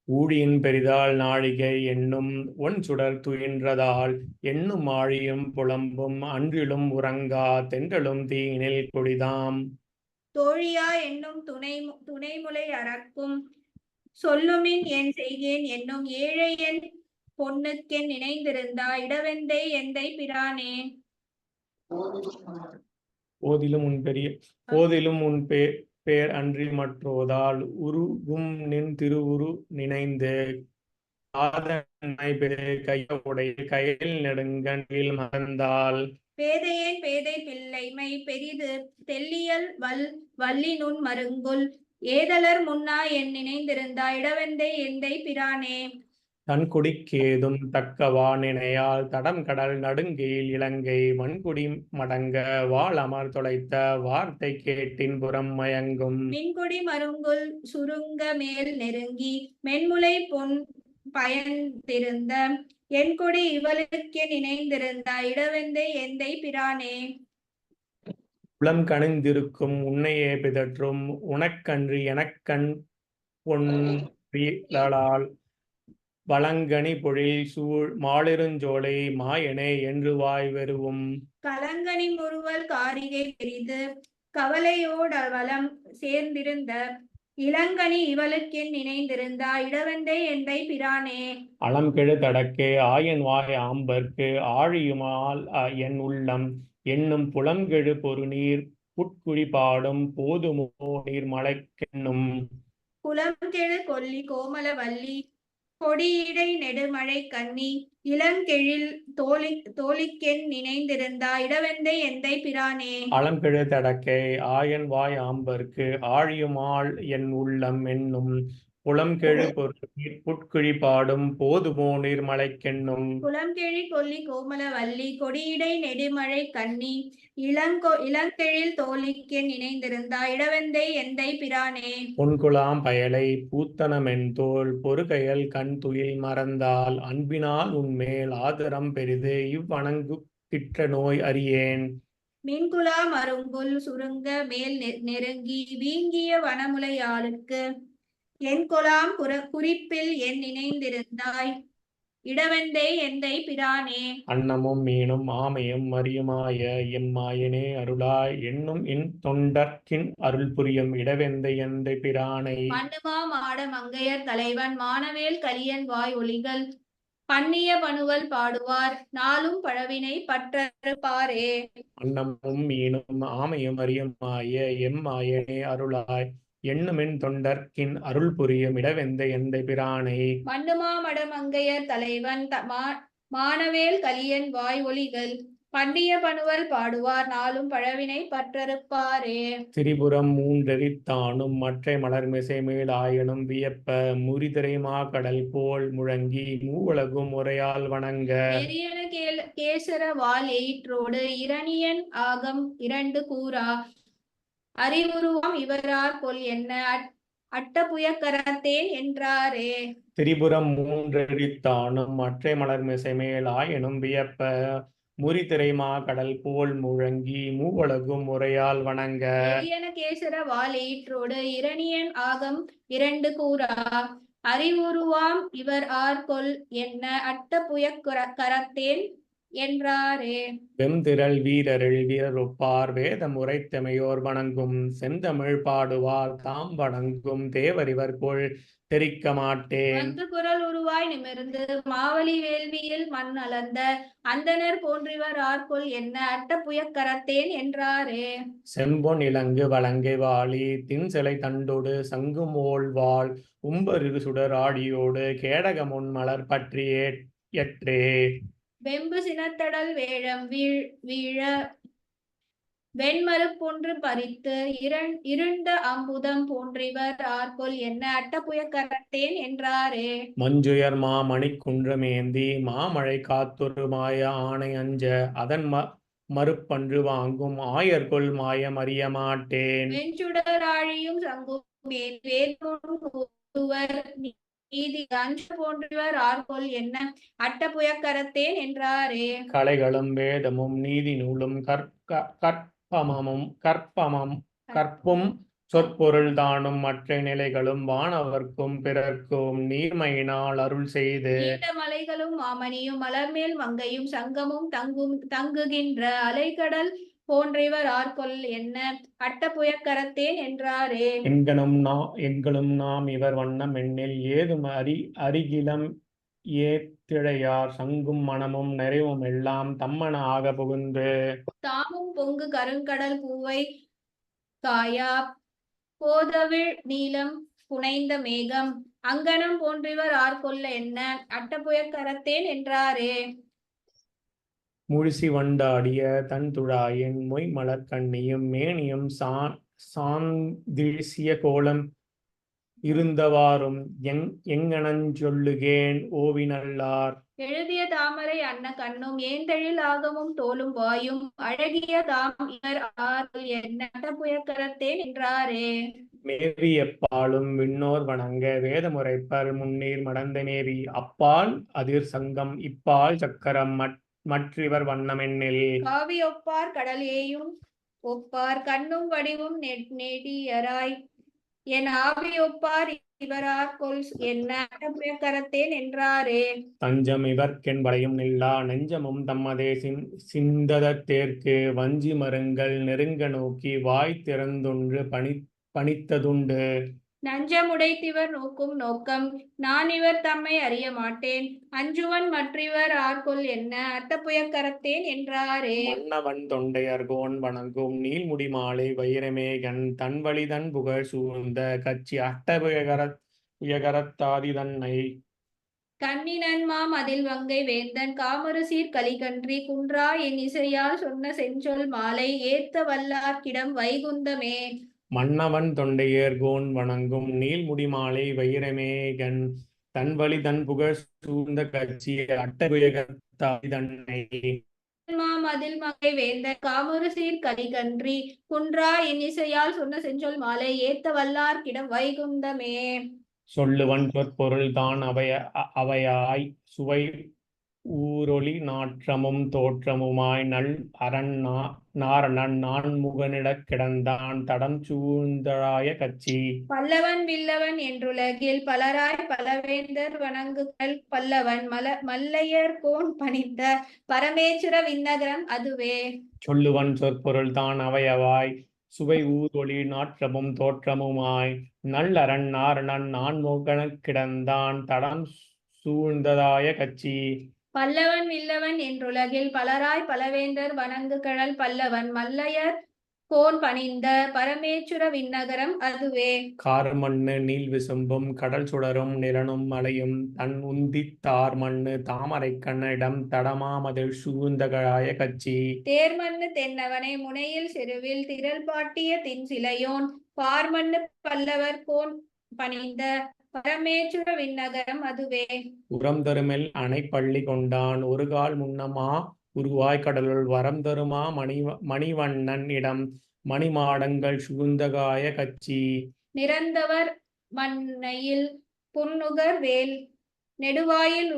ஊழியின் பெரிதால் நாழிகை என்னும் ஒன் சுடர் துயின்றதால் எண்ணும் ஆழியும் புலம்பும் அன்றிலும் உறங்கா தென்றலும் தீயினில் கொடிதாம். தோழியா என்னும் துணைமுலை அறக்கும் சொல்லுமின் என் செய்கேன் என்னும் ஏழை என் பொன்னுக்கென் நினைந்திருந்தா இடவெந்தை எந்தை பிரானே. போதிலும் உன் பேர் அன்றி மற்றோதால் உருகும் நின் திருவுரு நினைந்து கையுடைய கையில் நெடுங்கண்ணில் மறந்தாள். பேதையேன் பேதை பிள்ளைமை பெரிது தெல்லியல் வல்லினுன் மருங்குல் ஏதலர் முன்னா என் நினைந்திருந்தா இடவெந்தை எந்தை பிரானே. தன்குடிக்கேதும் தக்கவா நினையால் தடம் கடல் நடுங்கையில் இலங்கை வன்குடி மடங்க வாழ் அமர் தொலைத்த வார்த்தை கேட்டின் புறம் மயங்கும். மின்குடி மருங்குல் சுருங்க மேல் நெருங்கி மென்முலை பொன் பயந்திருந்த என் கொடி இவளுக்கே நினைந்திருந்த இடவெந்தை எந்தை பிரானே. உளம் கணிந்திருக்கும் உன்னையே பிதற்றும் உனக்கன்று எனக்கண் பொன்றிலால் வளங்கனி பொழில் சூழ் மாலிருஞ்சோலை மாயனே என்று வாய் வெறுவும். கலங்கனி முறுவல் காரிகை பெரிது கவலையோட வளம் சேர்ந்திருந்த இளங்கனி இவளுக்கென் நினைந்திருந்தா இடவெந்தை எந்தை பிரானே. அளம்கெழு தடக்கே ஆயன் வாய் ஆம்பர்க்கு ஆழியுமால் என் உள்ளம் என்னும் புலம்கெழு பொருநீர் புட்குழி பாடும் போதுமோ நீர் மலைக்கென்னும். புலம்கெழு கொல்லி கோமல வள்ளி கொடியிடை நெடுமழை கண்ணி இளங்கெழில் தோழிக்கென் நினைந்திருந்தா இடவெந்தை எந்தை பிரானே. அளம்கெழு தடக்கே ஆயன் வாய் ஆம்பர்க்கு ஆழியுமால் என் உள்ளம் என்னும் புலம்கெழு பொருநீர் புட்குழி பாடும் போதுமோ நீர் மலைக்கென்னும். புலம்கெழி கொல்லி கோமல வள்ளி கொடியிடை நெடுமழை கண்ணி இளங்கெழில் தோழிக்கென் நினைந்திருந்தா இடவெந்தை எந்தை பிரானே. பொன்குலாம் பயலை பூத்தனமென்தோள் பொறுகையல் கண் துயில் மறந்தால் அன்பினால் உன்மேல் ஆதரம் பெரிது இவ்வணங்கு கிற்ற நோய் அறியேன். மீன்குலா மருங்குல் சுருங்க மேல் நெருங்கி வீங்கிய வனமுலையாளுக்கு என் கொலாம் குறிப்பில் என் நினைந்திருந்தாய் இடவெந்தை எந்தை பிரானே. அன்னமும் மீனும் ஆமையும் மரியுமாய எம்மாயனே அருளாய் என்னும் என் தொண்டர்க்கின் அருள் புரியும் இடவெந்தை எந்தை பிரானை. மண்ணுமா மாட மங்கையர் தலைவன் மானவேல் கலியன் வாய் ஒலிகள் பண்ணிய பணுவல் பாடுவார் நாளும் பழவினை பற்றறுப்பாரே. அன்னமும் மீனும் ஆமையும் மரியுமாய எம்மாயனே அருளாய் எண்ணுமென் தொண்டர்க்கின் அருள் புரியும் இடவெந்தை எந்தை பிரானை. மண்ணுமா மடமங்கையர் தலைவன் மானவேல் கலியன் வாய் ஒலிகள் பண்ணிய பணுவல் பாடுவார் நாளும் பழவினை பற்றறுப்பாரே. திரிபுரம் மூன்றெரித்தானும் மற்றை மலர்மிசை மேலாயனும் வியப்ப முறிதிரை மாக்கடல் போல் முழங்கி மூவுலகும் முறையால் வணங்க. எரியன கேசர வால் எயிற்றோடு இரணியன் ஆகம் இரண்டு கூறா அறிவுருவாம் இவரார் கொல் என்ன அட்டபுயக்கரத்தேன் என்றாரே. திரிபுரம் மூன்றெரித்தானும் மற்றை மலர்மிசை மேலாயனும் வியப்ப முறிதிரை மாக்கடல் போல் முழங்கி மூவுலகும் முறையால் வணங்க. எரியன கேசர வால் எயிற்றோடு இரணியன் ஆகம் இரண்டு கூறா அறிவுருவாம் இவர் ஆர்கொல் என்ன அட்டபுயக்கரத்தேன் என்றாரே. வெம்திரள் வீரரொப்பார் வேதம் உரைத்தமையோர் வணங்கும் செந்தமிழ் பாடுவார் தாம் வணங்கும் தேவரிவர் போல் தெரிக்க மாட்டேன். வந்து குரல் உருவாய் நிமிர்ந்து மாவலி வேள்வியில் மண் அளந்த அந்தனர் போன்றிவர் ஆர்கொல் என்ன அட்டபுயக்கரத்தேன் என்றாரே. செம்பொன் இலங்கு வலங்கை வாளி தின்சிலை தண்டோடு சங்குமோல் வாழ் உம்பரிரு சுடர் ஆடியோடு கேடகமுன் மலர் பற்றி ஏற்றே. வெம்பு சினத்தடல் வேழம் வீழ வெண்மருப்பொன்று பறித்து இருண்ட அம்புதம் போன்றிவர் ஆர்கொல் என்ன அட்டபுயக்கரத்தேன் என்றாரே. மஞ்சுயர் மாமணிக்குன்றமேந்தி மாமழை காத்தொரு மாய ஆணை அஞ்ச அதன் மறுப்பன்று வாங்கும் ஆயர்கொல் மாயம் அறிய மாட்டேன். வெஞ்சுடர் ஆழியும் சங்கும் வேதுவர் நீதி அஞ்ச போன்றவர் ஆர்கொல் என்ன அட்டபுயக்கரத்தேன் என்றாரே. கலைகளும் வேதமும் நீதி நூலும் கற்பமும் சொற்பொருள் தானும் மற்ற நிலைகளும் வானவர்க்கும் பிறர்க்கும் நீர்மையினால் அருள் செய்து மலைகளும் மாமணியும் மலர்மேல் மங்கையும் சங்கமும் தங்குகின்ற அலைக்கடல் போன்றிவர் ஆர்கொல் என்ன அட்டப்புயக்கரத்தேன் என்றாரே. எங்களும் நாம் இவர் வண்ணம் எண்ணில் ஏதும் அரிகிலம் ஏத்திழையார் சங்கும் மனமும் நிறைவும் எல்லாம் தம்மன ஆக புகுந்து தாமும் பொங்கு கருங்கடல் பூவை காயா போதவிழ் நீலம் புனைந்த மேகம் அங்கனம் போன்றிவர் ஆர்கொல்ல என்ன அட்டப்புயக்கரத்தேன் என்றாரே. முழிசி வண்டாடிய தன் துழாயின் மொய் மலர் கண்ணியும் மேனியும் சாந்திழிசிய கோலம் இருந்தவாறும் எங்கனஞ் சொல்லுகேன் ஓவினல்லார். எழுதிய தாமரை அன்ன கண்ணும் ஏந்தெழில் ஆகமும் தோலும் வாயும் அழகிய தாம் இவர் ஆர்கொல் என்ன அட்டப்புயக்கரத்தேன் என்றாரே. மேவிய பாலும் விண்ணோர் வணங்க வேத முறைப்பர் முன்னீர் மடந்த மேவி அப்பால் அதிர் சங்கம் இப்பால் சக்கரம் மற்றிவர் வண்ணமெண்ணில். காவி ஒப்பார் கடல் ஏயும் ஒப்பார் கண்ணும் வடிவும் நெடியராய் என் ஆவி ஒப்பார் இவரார்கொல் என்ன அட்டப்புயக்கரத்தேன் என்றாரே. தஞ்சம் இவர்க்கென் வளையும் நில்லா நெஞ்சமும் தம்மதே சிந்ததத்தேற்கு வஞ்சி மருங்கள் நெருங்க நோக்கி வாய் திறந்தொன்று பணித்ததுண்டு. நஞ்சமுடைத்திவர் நோக்கும் நோக்கம் நான் இவர் தம்மை அறிய மாட்டேன் அஞ்சுவன் மற்றிவர் ஆர்கொல் என்ன அட்டப்புயக்கரத்தேன் என்றாரே. மன்னவன் தொண்டையர்கோன் வணங்கும் நீள்முடி மாலை வைரமேகன் தன்வழிதன் புகழ் சூழ்ந்த கட்சி அட்டபுயகரத்தாதி தன்னை கண்ணினன்மாம் அதில் வங்கை வேந்தன் காமரு சீர் கலிகன்றி குன்றா என் இசையால் சொன்ன செஞ்சொல் மாலை ஏத்த வல்லார்க்கிடம் வைகுந்தமே. மன்னவன் தொண்டையர்கோன் வணங்கும் நீள்முடி மாலை வைரமேகன் தன்வழி தன் புகழ் சூழ்ந்த கட்சி அட்டபுயகரத்தாதி தன்னை அதில் மங்கை வேந்தன் காமரு சீர் கலிகன்றி குன்றா என் இசையால் சொன்ன செஞ்சொல் மாலை ஏத்த வல்லார்க்கிடம் வைகுந்தமே. சொல்லுவன் சொற்பொருள் தான் அவையாய் சுவை ஊரொளி நாற்றமும் தோற்றமுமாய் நல் அரண் நாரணன் நான்முகனிடக் கிடந்தான் தடம் சூழ்ந்தழாய கட்சி. பல்லவன் வில்லவன் என்றுலகில் பலராய் பலவேந்தர் வணங்குகள் பல்லவன் மல்லையர் கோன் பணிந்த பரமேச்சுர விண்ணகரம் அதுவே. சொல்லுவன் சொற்பொருள் தான் அவையவாய் சுவை ஊரொளி நாற்றமும் தோற்றமுமாய் நல் அரண் நாரணன் நான்முகனிடக் கிடந்தான் தடம் சூழ்ந்ததாய கட்சி. பல்லவன் வில்லவன் என்றுலகில் பலராய் பலவேந்தர் வணங்குகழல் பல்லவன் மல்லையர் கோன் பணிந்த பரமேச்சுர விண்ணகரம் அதுவே. கார்மண்ணு நீள் விசும்பும் கடல் சுடரும் நிலனும் மலையும் தன் உந்தித் தார்மண்ணு தாமரை கண்ணிடம் தடமாமதில் சூழ்ந்தகழாய கட்சி. தேர்மண்ணு தென்னவனை முனையில் செருவில் திரள் பாட்டிய தின் சிலையோன் பார்மண்ணு பல்லவர் கோன் பணிந்த பரமேச்சுர விண்ணகரம் அதுவே. உரம் தருமெல் அணை பள்ளி கொண்டான் ஒரு கால் முன்னமா உருவாய் கடலுள் வரம் தருமா மணிவண்ணன் இடம் மணிமாடங்கள் சூழ்ந்தகாய கட்சி. நிறந்தவர் மண்ணையில் புன்னுகர் வேல் நெடுவாயில்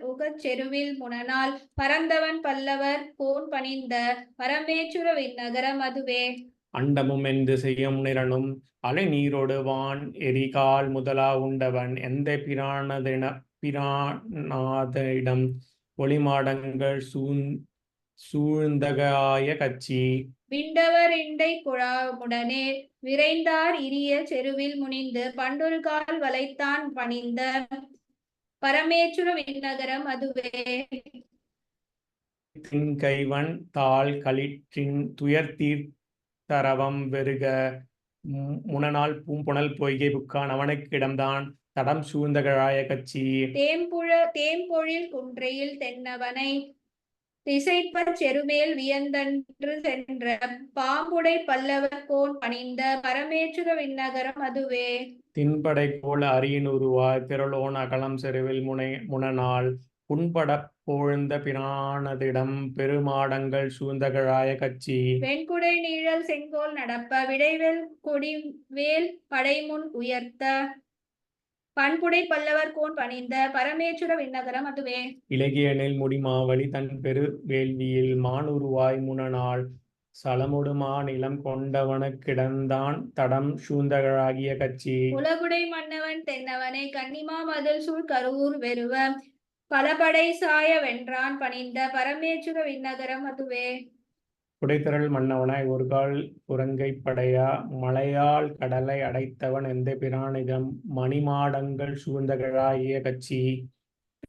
உகச் செருவில் முனனால் பரந்தவன் பல்லவர் கோன் பணிந்த பரமேச்சுர விண்ணகரம் அதுவே. அண்டமும் எந்து செய்யும் நிறனும் அலை நீரோடு வான் எரிகால் முதலா உண்டவன் எந்த பிரானாதனிடம் ஒளிமாடங்கள் சூழ்ந்தகாய கட்சி. விண்டவர் இண்டை குழாமுடனே விரைந்தார் இரிய செருவில் முனிந்து பண்டொருகால் வளைத்தான் பணிந்த பரமேச்சுர விண்ணகரம் அதுவே. திண்கைவன் தாள் களிற்றின் துயர்தீர் தரவம் வெறுக முனநாள் பூம்புணல் பொய்கை புக்கான் அவனுக்கிடம்தான் தடம் சூழ்ந்தகழாய கட்சி. தேம்பொழில் குன்றையில் தென்னவனை திசைப்பச் செருமேல் வியந்தன்று சென்ற பாம்புடை பல்லவர் கோன் பணிந்த பரமேச்சுர விண்ணகரம் அதுவே. தின்படை போல அரியின் உருவாய் திரளோன் அகலம் செருவில் முனநாள் புண்படப் போழ்ந்த பிரானதிடம் பெருமாடங்கள் சூழ்ந்தகழாய கட்சி. வெண்குடை நீழல் செங்கோல் நடப்ப விடைவேல் கொடிவேல் படைமுன் உயர்த்த பண்புடை பல்லவர் கோன் பணிந்த பரமேச்சுர விண்ணகரம் அதுவே. இலகியனில் முடிமாவலி தன் பெரு வேள்வியில் மானுருவாய் முனநாள் சலமுடுமா நிலம் கொண்டவனுக் கிடந்தான் தடம் சூழ்ந்தகழாகிய கட்சி. உலகுடை மன்னவன் தென்னவனை கன்னிமா மதில் சூழ் கருவூர் வெறுவ பலபடை சாய வென்றான் பணிந்த பரமேச்சுர விண்ணகரம் அதுவே. குடைத்திரள் மன்னவனாய் ஒருகால் குரங்கைப் படையா மலையாள் கடலை அடைத்தவன் எந்த பிரானிதம் மணிமாடங்கள் சூழ்ந்தகழாகிய கச்சி.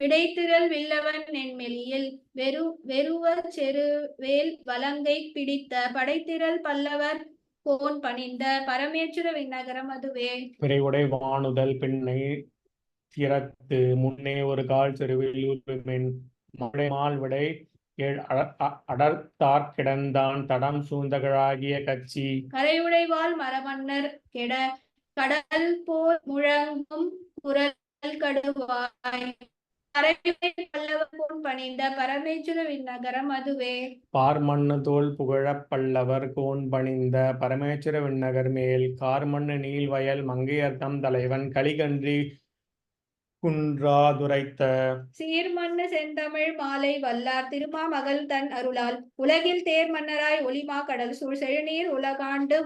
விடைத்திரள் வில்லவன் என்மெலியில் வெறுவச் செருவேல் வலங்கை பிடித்த படைத்திரள் பல்லவர் கோன் பணிந்த பரமேச்சுர விண்ணகரம் அதுவே. பிறைவுடை வானுதல் பின்னை திறத்து முன்னே ஒரு கால் செருவில் ஊர்விமென் மால் விடை அடர்த்தாற் கிடந்தான் தடம் சூழ்ந்தகழாகிய கச்சி. கரையுடைவாள் மரமன்னர் கெட கடல் போர் முழங்கும் குரல் கடுவாய் கரையுடை பல்லவர் கோன் பணிந்த பரமேச்சுர விண்ணகரம் அதுவே. பார்மண்ணு தோல் புகழப் பல்லவர் கோன் பணிந்த பரமேச்சுர விண்ணகர் மேல் கார்மண்ணு நீள் வயல் மங்கையர்தம் தலைவன் கலிகன்றி குன்றாதுரைத்த. சீர்மண்ணு செந்தமிழ் மாலை வல்லார் திருமாமகள் தன் அருளால் உலகில் தேர் மன்னராய் ஒளிமா கடல் சூழ் செழுநீர் உலகாண்டு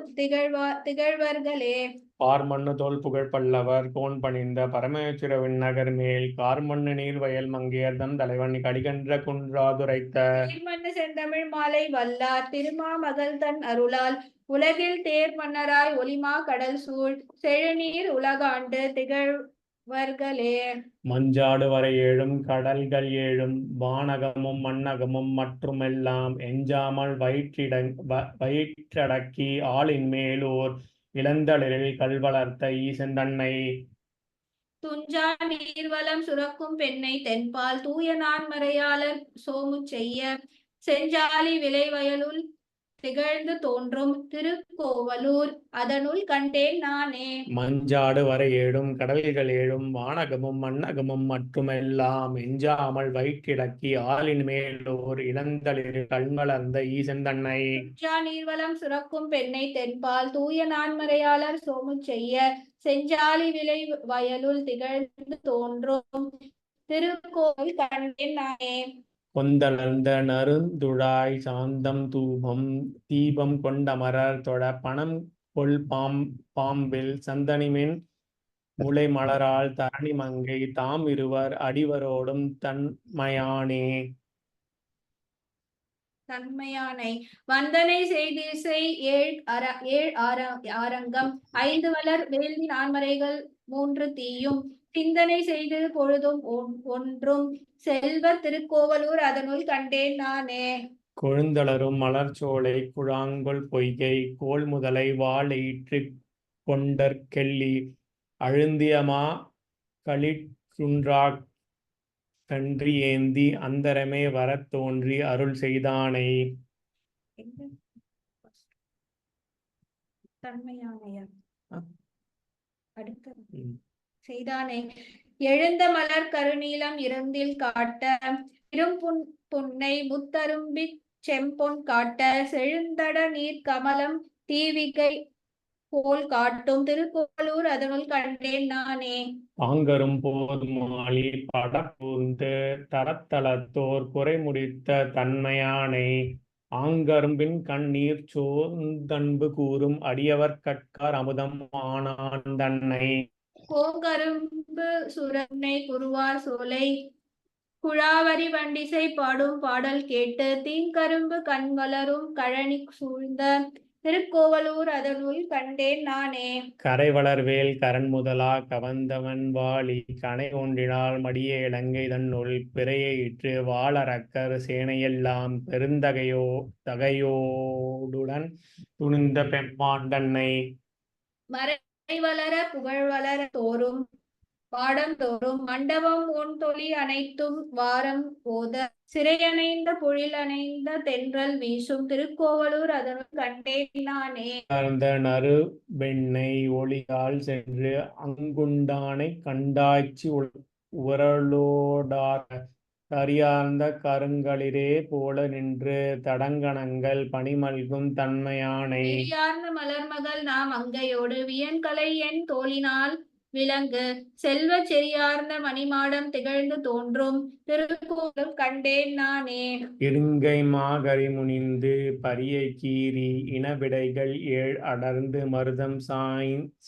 திகழ்வர்களே. பார்மண்ணு தோல் புகழ் பல்லவர் கோன் பணிந்த பரமேச்சுர விண்ணகர் மேல் கார்மண்ணு நீர் வயல் மங்கையர்தம் தலைவன் கலிகன்ற குன்றாதுரைத்த. சீர்மண்ணு செந்தமிழ் மாலை வல்லார் திருமாமகள் தன் அருளால் உலகில் தேர் மன்னராய் ஒளிமா கடல் சூழ் செழுநீர் உலகாண்டு திகழ்வர்களே. மஞ்சாடு வரை ஏழும் கடல்கள் ஏழும் வானகமும் மண்ணகமும் மற்றுமெல்லாம் எஞ்சாமல் வயிற்றடக்கி ஆளின் மேலோர் இளந்தளிரில் கல்வளர்த்த ஈசன் தன்னை. துஞ்சா நீர்வளம் சுரக்கும் பெண்ணை தென்பால் தூய நான்மறையாளர் சோமு செய்ய செஞ்சாலி விளைவயலுள் திகழ்ந்து தோன்றும் திருக்கோவலூர் அதனுள் கண்டேன் நானே. மஞ்சாடு வரை ஏழும் கடல்கள் ஏழும் வானகமும் மண்ணகமும் மற்றுமெல்லாம் எஞ்சாமல் வயிற்றிடக்கி ஆளின் மேலோர் இளந்தளிரில் கல்வளர்ந்த ஈசன் தன்னை. துஞ்சா நீர்வளம் சுரக்கும் பெண்ணை தென்பால் தூய நான்மறையாளர் சோமு செய்ய செஞ்சாலி விளை வயலுள் திகழ்ந்து தோன்றும் திருக்கோவில் கண்டேன் நானே. கொந்தளர்ந்த நறுந்துழாய் சாந்தம் தூபம் தீபம் கொண்டமரர் தொட பணம் கொள் பாம்பில் சந்தனிமென் முளை மலரால் தரணி மங்கை தாம் இருவர் அடிவரோடும் தன்மையானே. தன்மையானை வந்தனை செய்திசை ஆரங்கம் 5 வளர் வேள்வி நான்மறைகள் 3 தீயும் சிந்தனை செய்து பொழுதும் ஒன்றும் செல்வ திருக்கோவலூர் அதனுள் கண்டேன் நானே. கொழுந்தளரும் மலர்ச்சோலை குழாங்கொள் பொய்கை கோல் முதலை வாள் ஈற்றுக் கொண்டற்கெள்ளி அழுந்தியமா களிற்றுன்றாக் கன்றி ஏந்தி அந்தரமே வரத் தோன்றி அருள் செய்தானை. தன்மையானையா அடுத்த செய்தானே. எழுந்த மலர் கருநீலம் இருந்தில் காட்ட புன்னை முத்தரும்பிச் செம்பொன் காட்ட செழுந்தட நீர் கமலம் தீவிகை போல் காட்டும் திருக்கோவலூர் அதனுள் கண்டேன் நானே. ஆங்கரும் போர் மாலி படப்பூர்ந்து தரத்தளத்தோர் குறை முடித்த தன்மையானை ஆங்கரும்பின் கண்ணீர் சோர்ந்தன்பு கூறும் அடியவர் கட்கார் அமுதம் ஆனான் தன்னை. கோங்கரும்பு சுரனை குருவார் சோலை குழாவரி வண்டிசை பாடும் பாடல் கேட்டு தீங்கரும்பு கண் வளரும் கழனி சூழ்ந்த திருக்கோவலூர் அதனுள் கண்டேன் நானே. கரை வளர்வேல் கரண் முதலா கவந்தவன் வாளி கனை ஒன்றினால் மடிய இலங்கை தன்னுள் பிறையிற்று வாளரக்கர் சேனையெல்லாம் தகையோடுடன் துணிந்த பெம்மான் தன்னை. மறை வளர புகழ் வளர தோறும் பாடம் தோறும் மண்டபம் ஒன் தொழி அனைத்தும் வாரம் போத சிறையணைந்த பொழில் அணைந்த தென்றல் வீசும் திருக்கோவலூர் அதனுள் கண்டேன் நானே. நறு வெண்ணை ஒளியால் சென்று அங்குண்டானை கண்டாய்ச்சி உரலோடார் கரியார்ந்த கருங்களிரே போல நின்று தடங்கணங்கள் பணிமல்கும் தன்மையானை. மலர்மகள் நாம் அங்கையோடு வியன்கலை என் தோளினால் விலங்கு செல்வ செறியார்ந்த மணிமாடம் திகழ்ந்து தோன்றும் திருக்கோவில் கண்டேன் நானே. இருங்கை மாகரி முனிந்து பரியை கீறி இனவிடைகள் அடர்ந்து மருதம்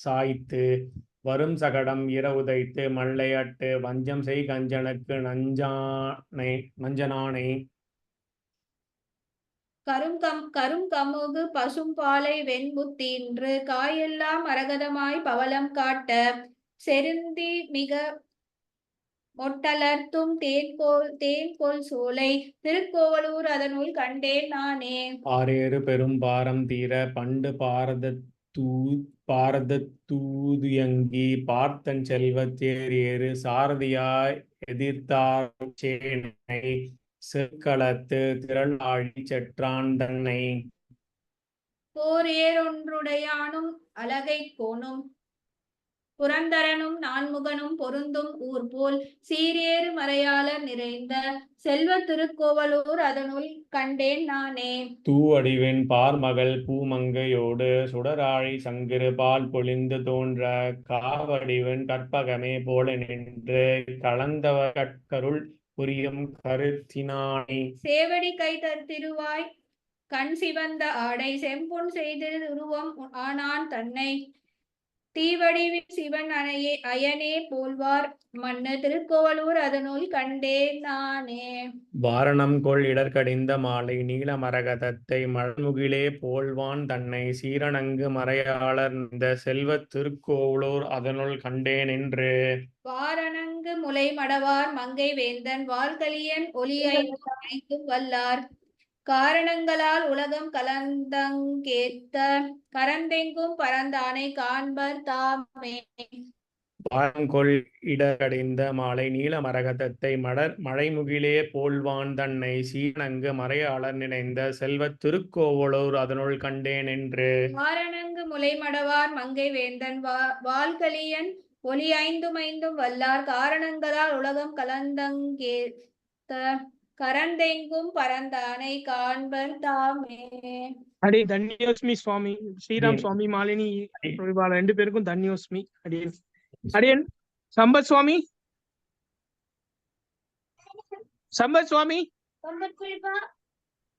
சாய்த்து வரும் சகடம் உதைத்து மல்லையட்டு வஞ்சம் செய் கஞ்சனுக்கு நஞ்சனானை கருங்கமுகு பசும்பாலை வெண்முத்தீன்று காயெல்லாம் மரகதமாய் பவளம் காட்ட செருந்தி மிக மொட்டலர்த்தும் தேன்கோல் சோலை திருக்கோவலூர் அதனுள் கண்டேன் நானே. ஆரேறு பெரும் பாரம் தீர பண்டு பாரதத்தூதுயங்கி பார்த்தன் செல்வத் தேரேறு சாரதியாய் எதிர்த்தார் சேனை செற்களத்து திரளாழி செற்றான் தன்னை. போர் ஏறொன்றுடையானும் அலகைக் கோனும் புரந்தரனும் நான்முகனும் பொருந்தும் ஊர் போல் சீரேறு மறையாளர் நிறைந்த செல்வ திருக்கோவலூர் அதனுள் கண்டேன் நானே. தூவடிவின் பார்மகள் பூமங்கையோடு சுடராழி சங்கிரு பால் பொழிந்து தோன்ற காவடிவன் கற்பகமே போல நின்று கலந்தவ கட்கருள் புரியும் கருத்தினானே. சேவடி கை திருவாய் கண் சிவந்த ஆடை செம்பொன் செய்து உருவம் ஆனான் தன்னை தீவடிவில் சிவன் அயனே போல்வார் மண்ணு திருக்கோவலூர் அதனுள் கண்டேன் நானே. வாரணம் கொள் இடர்கடிந்த மாலை நீல மரகதத்தை மழமுகிலே போல்வான் தன்னை சீரணங்கு மறையாளர் இந்த செல்வத் திருக்கோவலூர் அதனுள் கண்டேன் என்று. வாரணங்கு முலை மடவார் மங்கை வேந்தன் வாழ்கலியன் ஒளியைந்தும் வல்லார் காரணங்களால் உலகம் கலந்தங்கேத்த கரந்தெங்கும் பரந்தானை காண்பர் தாமே. வாரங்கொள் இடர்கடிந்த மாலை நீல மரகதத்தை மழைமுகிலே போல்வான் தன்னை சீரணங்கு மறையாளர் நிறைந்த செல்வத் திருக்கோவலூர் அதனுள் கண்டேன் என்று. வாரணங்கு முலை மடவார் மங்கை வேந்தன் வாழ்கலியன் ஒளி ஐந்தும் வல்லார் காரணங்களால் உலகம் கலந்தங்கேத்த கரந்தெங்கும் பரந்தானை காண்பர் தாமே. அடே தன்யோஸ்மி சுவாமி, ஸ்ரீராம் சுவாமி, மாலினி ரெண்டு பேருக்கும் தன்யோஸ்மி. அடியன் சம்பத் சுவாமி, சம்பத் சுவாமி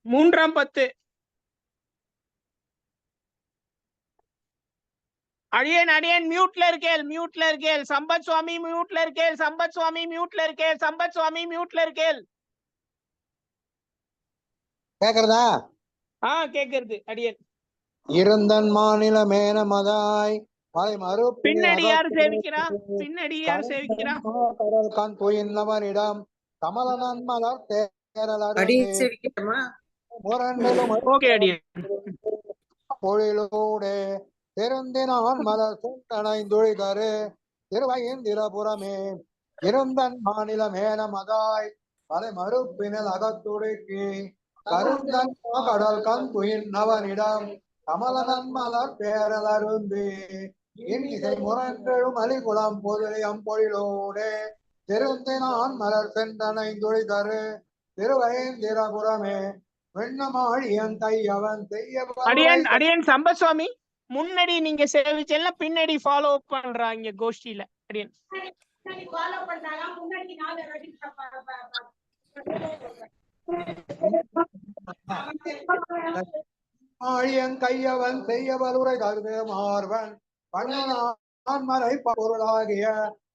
3ஆம் 10. அடியன் மியூட்ல இருக்கேள். சம்பத் சுவாமி மியூட்ல இருக்கேள். சம்பத் சுவாமி மியூட்ல இருக்கேள். கேக்குறதா? கேக்குறது. அடியன் இருந்தன் மாநில மேனமதாய் பின்னாடி யாரு சேவிக்கிறா? கடல் கண் துயின்னவனிடம் கமலனன் மலர் பொழிலோடே திருந்தினான் மலர் சென்றனைந்துழிதரு திருவயந்திரபுரமே இருந்தன் மாநில மேனமதாய் மலை மறுப்பினில் அகத்துடைக்கி கருந்தன் கடல் கண் துயின்னவனிடம் கமலனன் மலர் பேரலருந்தி என் இசை முரண்டெழும் அலிகுளம் பொதுளியம் பொழிலோடே திருந்தினான் மலர் சென்றனைந்துழிதரு திருவயந்திரபுரமே வெண்ணமாழியன் கையவன் செய்ய. அடியன் சம்பத் சுவாமி, முன்னாடி நீங்க சேவிச்செல்லாம் பின்னாடி ஃபாலோ பண்றாங்க கோஷ்டியில. அடியன் ஆழியன் கையவன் செய்ய வலுரை கருது மார்வன் பண்ணனான் மறை பொருளாகிய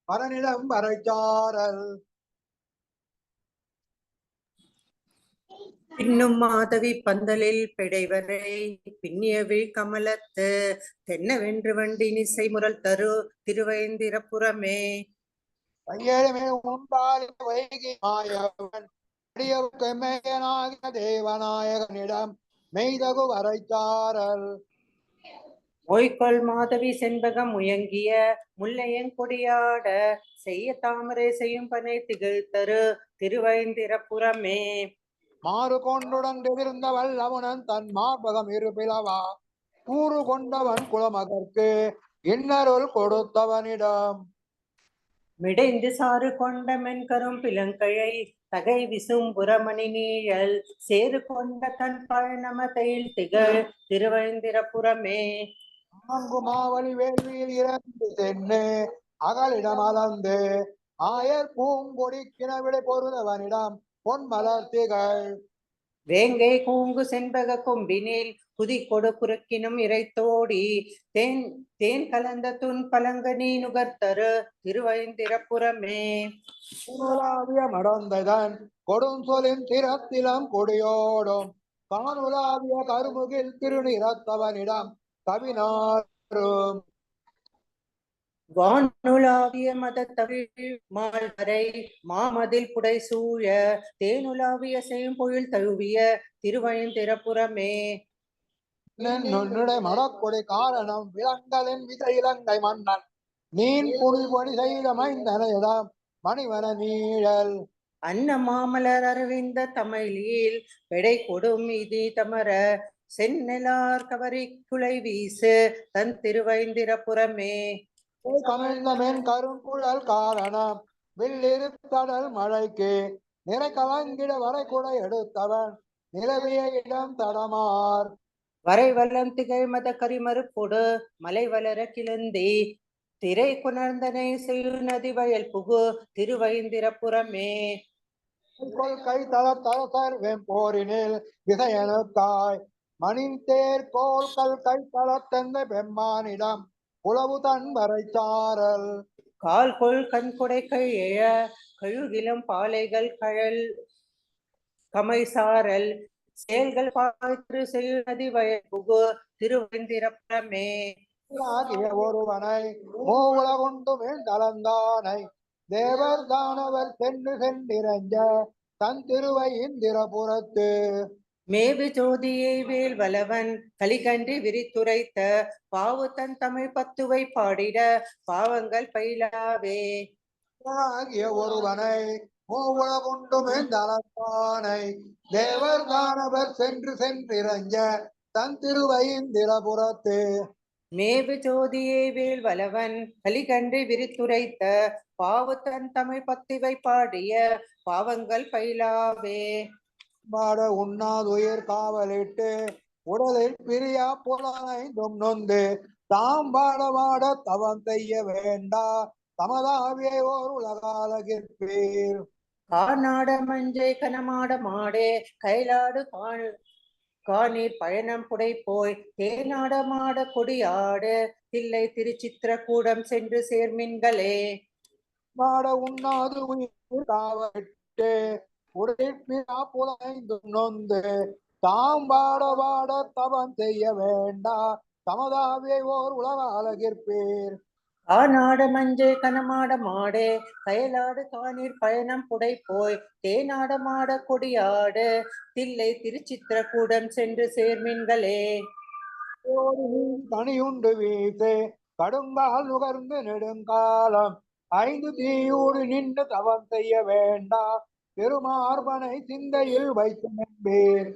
பரனிடம் வரைச்சாரல். பின்னும் மாதவி பந்தலில் பிடைவரை பின்னியவில் கமலத்து தென்னவென்று வண்டி நிசை முரல் தரு திருவயந்திரபுரமே கையெழுமே உண்டாலி வைகி மாயவன் தேவநாயகனிடம் மெய்தகு வரைச்சாரல். ஓய்கொள் மாதவி செண்பகம் முயங்கிய முல்லையன் கொடியாட செய்ய தாமரை செய்யும் பனை திகழ்த்தரு திருவயந்திரபுரமே மாறு கொண்டுடன் எதிர்ந்த வல்லமுனன் தன் மார்பகம் இருபிளவா கூறு கொண்டவன் குலமகற்கு இன்னருள் கொடுத்தவனிடம் மிடைந்து சாறு கொண்ட மென்கரும் பிலங்கழை தகை விசும் புறமணி நீழல் சேறு கொண்ட தன் பழநமதையில் திகழ் திருவயந்திரபுரமே 4 மாவலி வேள்வியில் இறந்து சென்று அகலிடம் அளந்து ஆயர் பூங்கொடி கிணவிடை பொருதவனிடம் பொன்மலர் திகழ் வேங்கை கூங்கு செண்பக கொம்பினில் குதி கொடு குறுக்கினும் இறைத்தோடி தேன் கலந்த துன் பலங்க நீ நுகர்த்தரு திருவயந்திரபுரமே மடந்ததன் கொடுஞ்சொலின் திறத்திலம் கொடியோடும் காணுலாவிய கருமுகில் திருநிறத்தவனிடம் கவினாரும் வானுலாவிய மதத்தவிழ் மால்வரை மாமதில் புடைசூழ தேனுலாவிய செம்பொழில் தழுவிய திருவயந்திரபுரமே. நுண்ணுடை மடக்கொடை காரணம் விலங்கலின் விதை இலங்கை மன்னன் நீன் புனி பொடி செய்த மைந்தனையிடம் மணிவன நீழல் அன்ன மாமலர் அரவிந்த தமிழில் பெடை கொடும் இது தமர செந்நெலார் கவரி குலை வீசு தன் திருவைந்திரபுரமே. கமிழ்ந்த மென் கருங்குழல் காரணம் வில்லிருத்தடல் மழைக்கு நிறை கலங்கிட வரை கூட எடுத்தவன் நிலவிய இடம் தடமார் வரை வல்லம் திகழ் மத கரிமறுப்பொடு மலை வளர கிளந்தி திரை குணர்ந்தனை செய்யு நதி வயல் புகு திருவைந்திரபுரமே. கை தளர் வெம்போரினில் விசையனுக்காய் மணின் தேர் கோல்கள் கை தளத்தெந்த பெம்மானிடம் உளவு தன் வரை சாரல் கால் கொள் கண்கொடை எழ கழுகிலும் பாலைகள் கழல் கமை சாரல் செயல்கள் பாய்த்து செய்யு நதி வயல் புகு திருவைந்திரபுரமே. ஆகிய ஒருவனை மூவுலகுண்டு மேண்டலந்தானை தேவர் தானவர் சென்று சென்றிரஞ்ச தன் திருவை இந்திரபுரத்து மேவு ஜோதியை வேல் வலவன் கலிகன்றி விரித்துரைத்த பாவு தன் தமிழ் பத்துவை பாடிட பாவங்கள் பயிலாவே. ஆகிய ஒருவனை மூவுலகுண்டு மேண்டலந்தானை தேவர் தானவர் சென்று சென்றிரஞ்ச தன் திருவை இந்திரபுரத்து மேவு ஜோதியை வேல் வலவன் கலிகன்றி விரித்துரைத்த பாவு தன் தமிழ் பத்துவை பாடிய பாவங்கள் பயிலாவே. பாட உண்ணாதுயிர் காவலிட்டு உடலில் பிரியா புலனைந்தும் நொந்து தாம் பாட தவம் செய்ய வேண்டா தமதாவிய ஓர் உலகாலகிற்பீர். காநாட மஞ்சை கனமாட மாடே கைலாடு காணீர் பயணம் புடை போய் தேநாட மாட கொடியாடு தில்லை திருச்சித்திரக்கூடம் சென்று சேர்மின்களே. பாட உண்ணாது உயிர் காவலிட்டு உடலில் பிரியா புலனைந்தும் நொந்து தாம் பாட தவம் செய்ய வேண்டா தமதாவிய ஓர் உலகாலகிற்பீர். காநாட மஞ்சை கனமாட மாடே கயலாடு காணீர் பயணம் புடை போய் தேநாட மாட கொடியாடு தில்லை திருச்சித்திரக்கூடம் சென்று சேர்மின்களே. தனியுண்டு வீசு கடுங்கால் நுகர்ந்து நெடுங்காலம் 5 தீயோடு நின்று தவம் செய்ய வேண்டா பெருமார்பனை சிந்தையில் வைத்து நம்பீர்.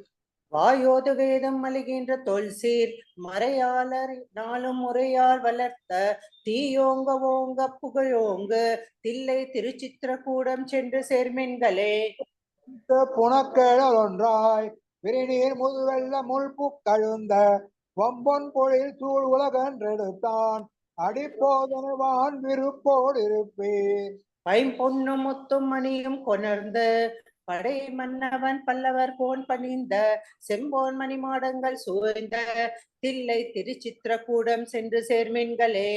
வாயோது வேதம் மலிகின்ற தொல்சீர் மறையாளர் நாளும் முறையால் வளர்த்த தீயோங்க ஓங்க புகழோங்கு தில்லை திருச்சித்திரக்கூடம் சென்று சேர்மின்களே. புனக்கேழல் ஒன்றாய் விரிநீர் முதுவெல்ல முள்புக்கழுந்த வம்பொன் பொழில் சூழ் உலகன்றெடுத்தான் அடிப்போதனவான் விருப்போடு இருப்பீர். பைம்பொன்னும் முத்தும் மணியும் கொணர்ந்து படை மன்னவன் பல்லவர் போன் பணிந்த செம்போன் மணிமாடங்கள் சூழ்ந்த தில்லை திருச்சித்திரக்கூடம் சென்று சேர்மின்களே.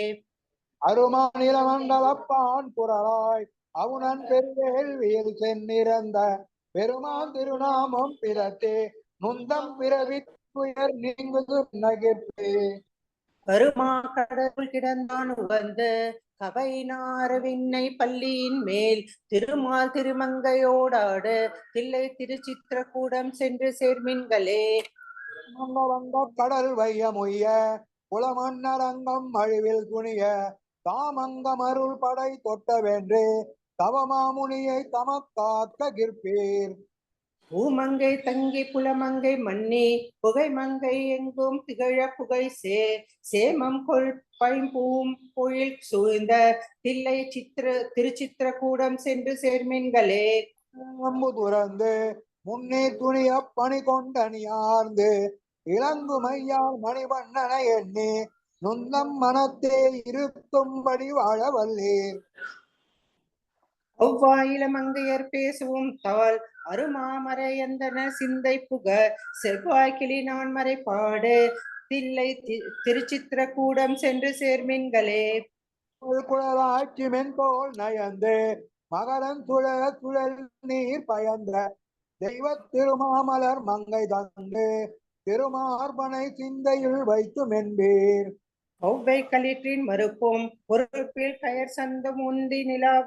அருமாநில மண்டலப்பான் குரலாய் அவுணன் பெருவேள்வியில் சென்னிறந்த பெருமான் திருநாமம் பிறத்தே நுந்தம் பிறவி துயர் நீங்குது நகிர்ப்பே. கருமா கடவுள் கிடந்தான் உகந்து கவையினார விண்ணை பள்ளியின் மேல் திருமால் திருமங்கையோடாடு தில்லை திருச்சித்திரக்கூடம் சென்று சேர்மின்களே. மங்கவங்க கடல் வையமுய்ய புலமன்னரங்கம் அழிவில் துணிய தாமங்கம் அருள் படை தொட்டவென்று தவமாமுனியை தமக்காக்க கிற்பீர். பூமங்கை தங்கி புலமங்கை மன்னி புகை மங்கை எங்கும் திகழ புகை சேமம் கொள் பைம்பூம் பொழில் சூழ்ந்த தில்லை திருச்சித்திரக்கூடம் சென்று சேர்மின்களே. அம்பு துறந்து முன்னீர் துணிய பணி கொண்டணியார்ந்து இளங்கு மையால் மணிவண்ணனை எண்ணி நுந்தம் மனத்தே இருக்கும்படி வாழ வல்லீர். ஒவ்வாயில மங்கையர் பேசுவும் தாள் அருமாமரை எந்தன சிந்தை புக செவ்வாய் கிளி நான் மறை பாடு தில்லை திருச்சித்திரக்கூடம் சென்று சேர்மின்களே. குழலாட்சி மென்போல் நயந்து மகரன் சுழல் நீர் பயந்த தெய்வ திருமாமலர் மங்கை தந்து திருமார்பனை சிந்தையில் வைத்து மென்பீர் ஒவ்வை களிற்றின் மறுப்போம் பொறுப்பில் கயர் சந்தம் உந்தி நிலாவ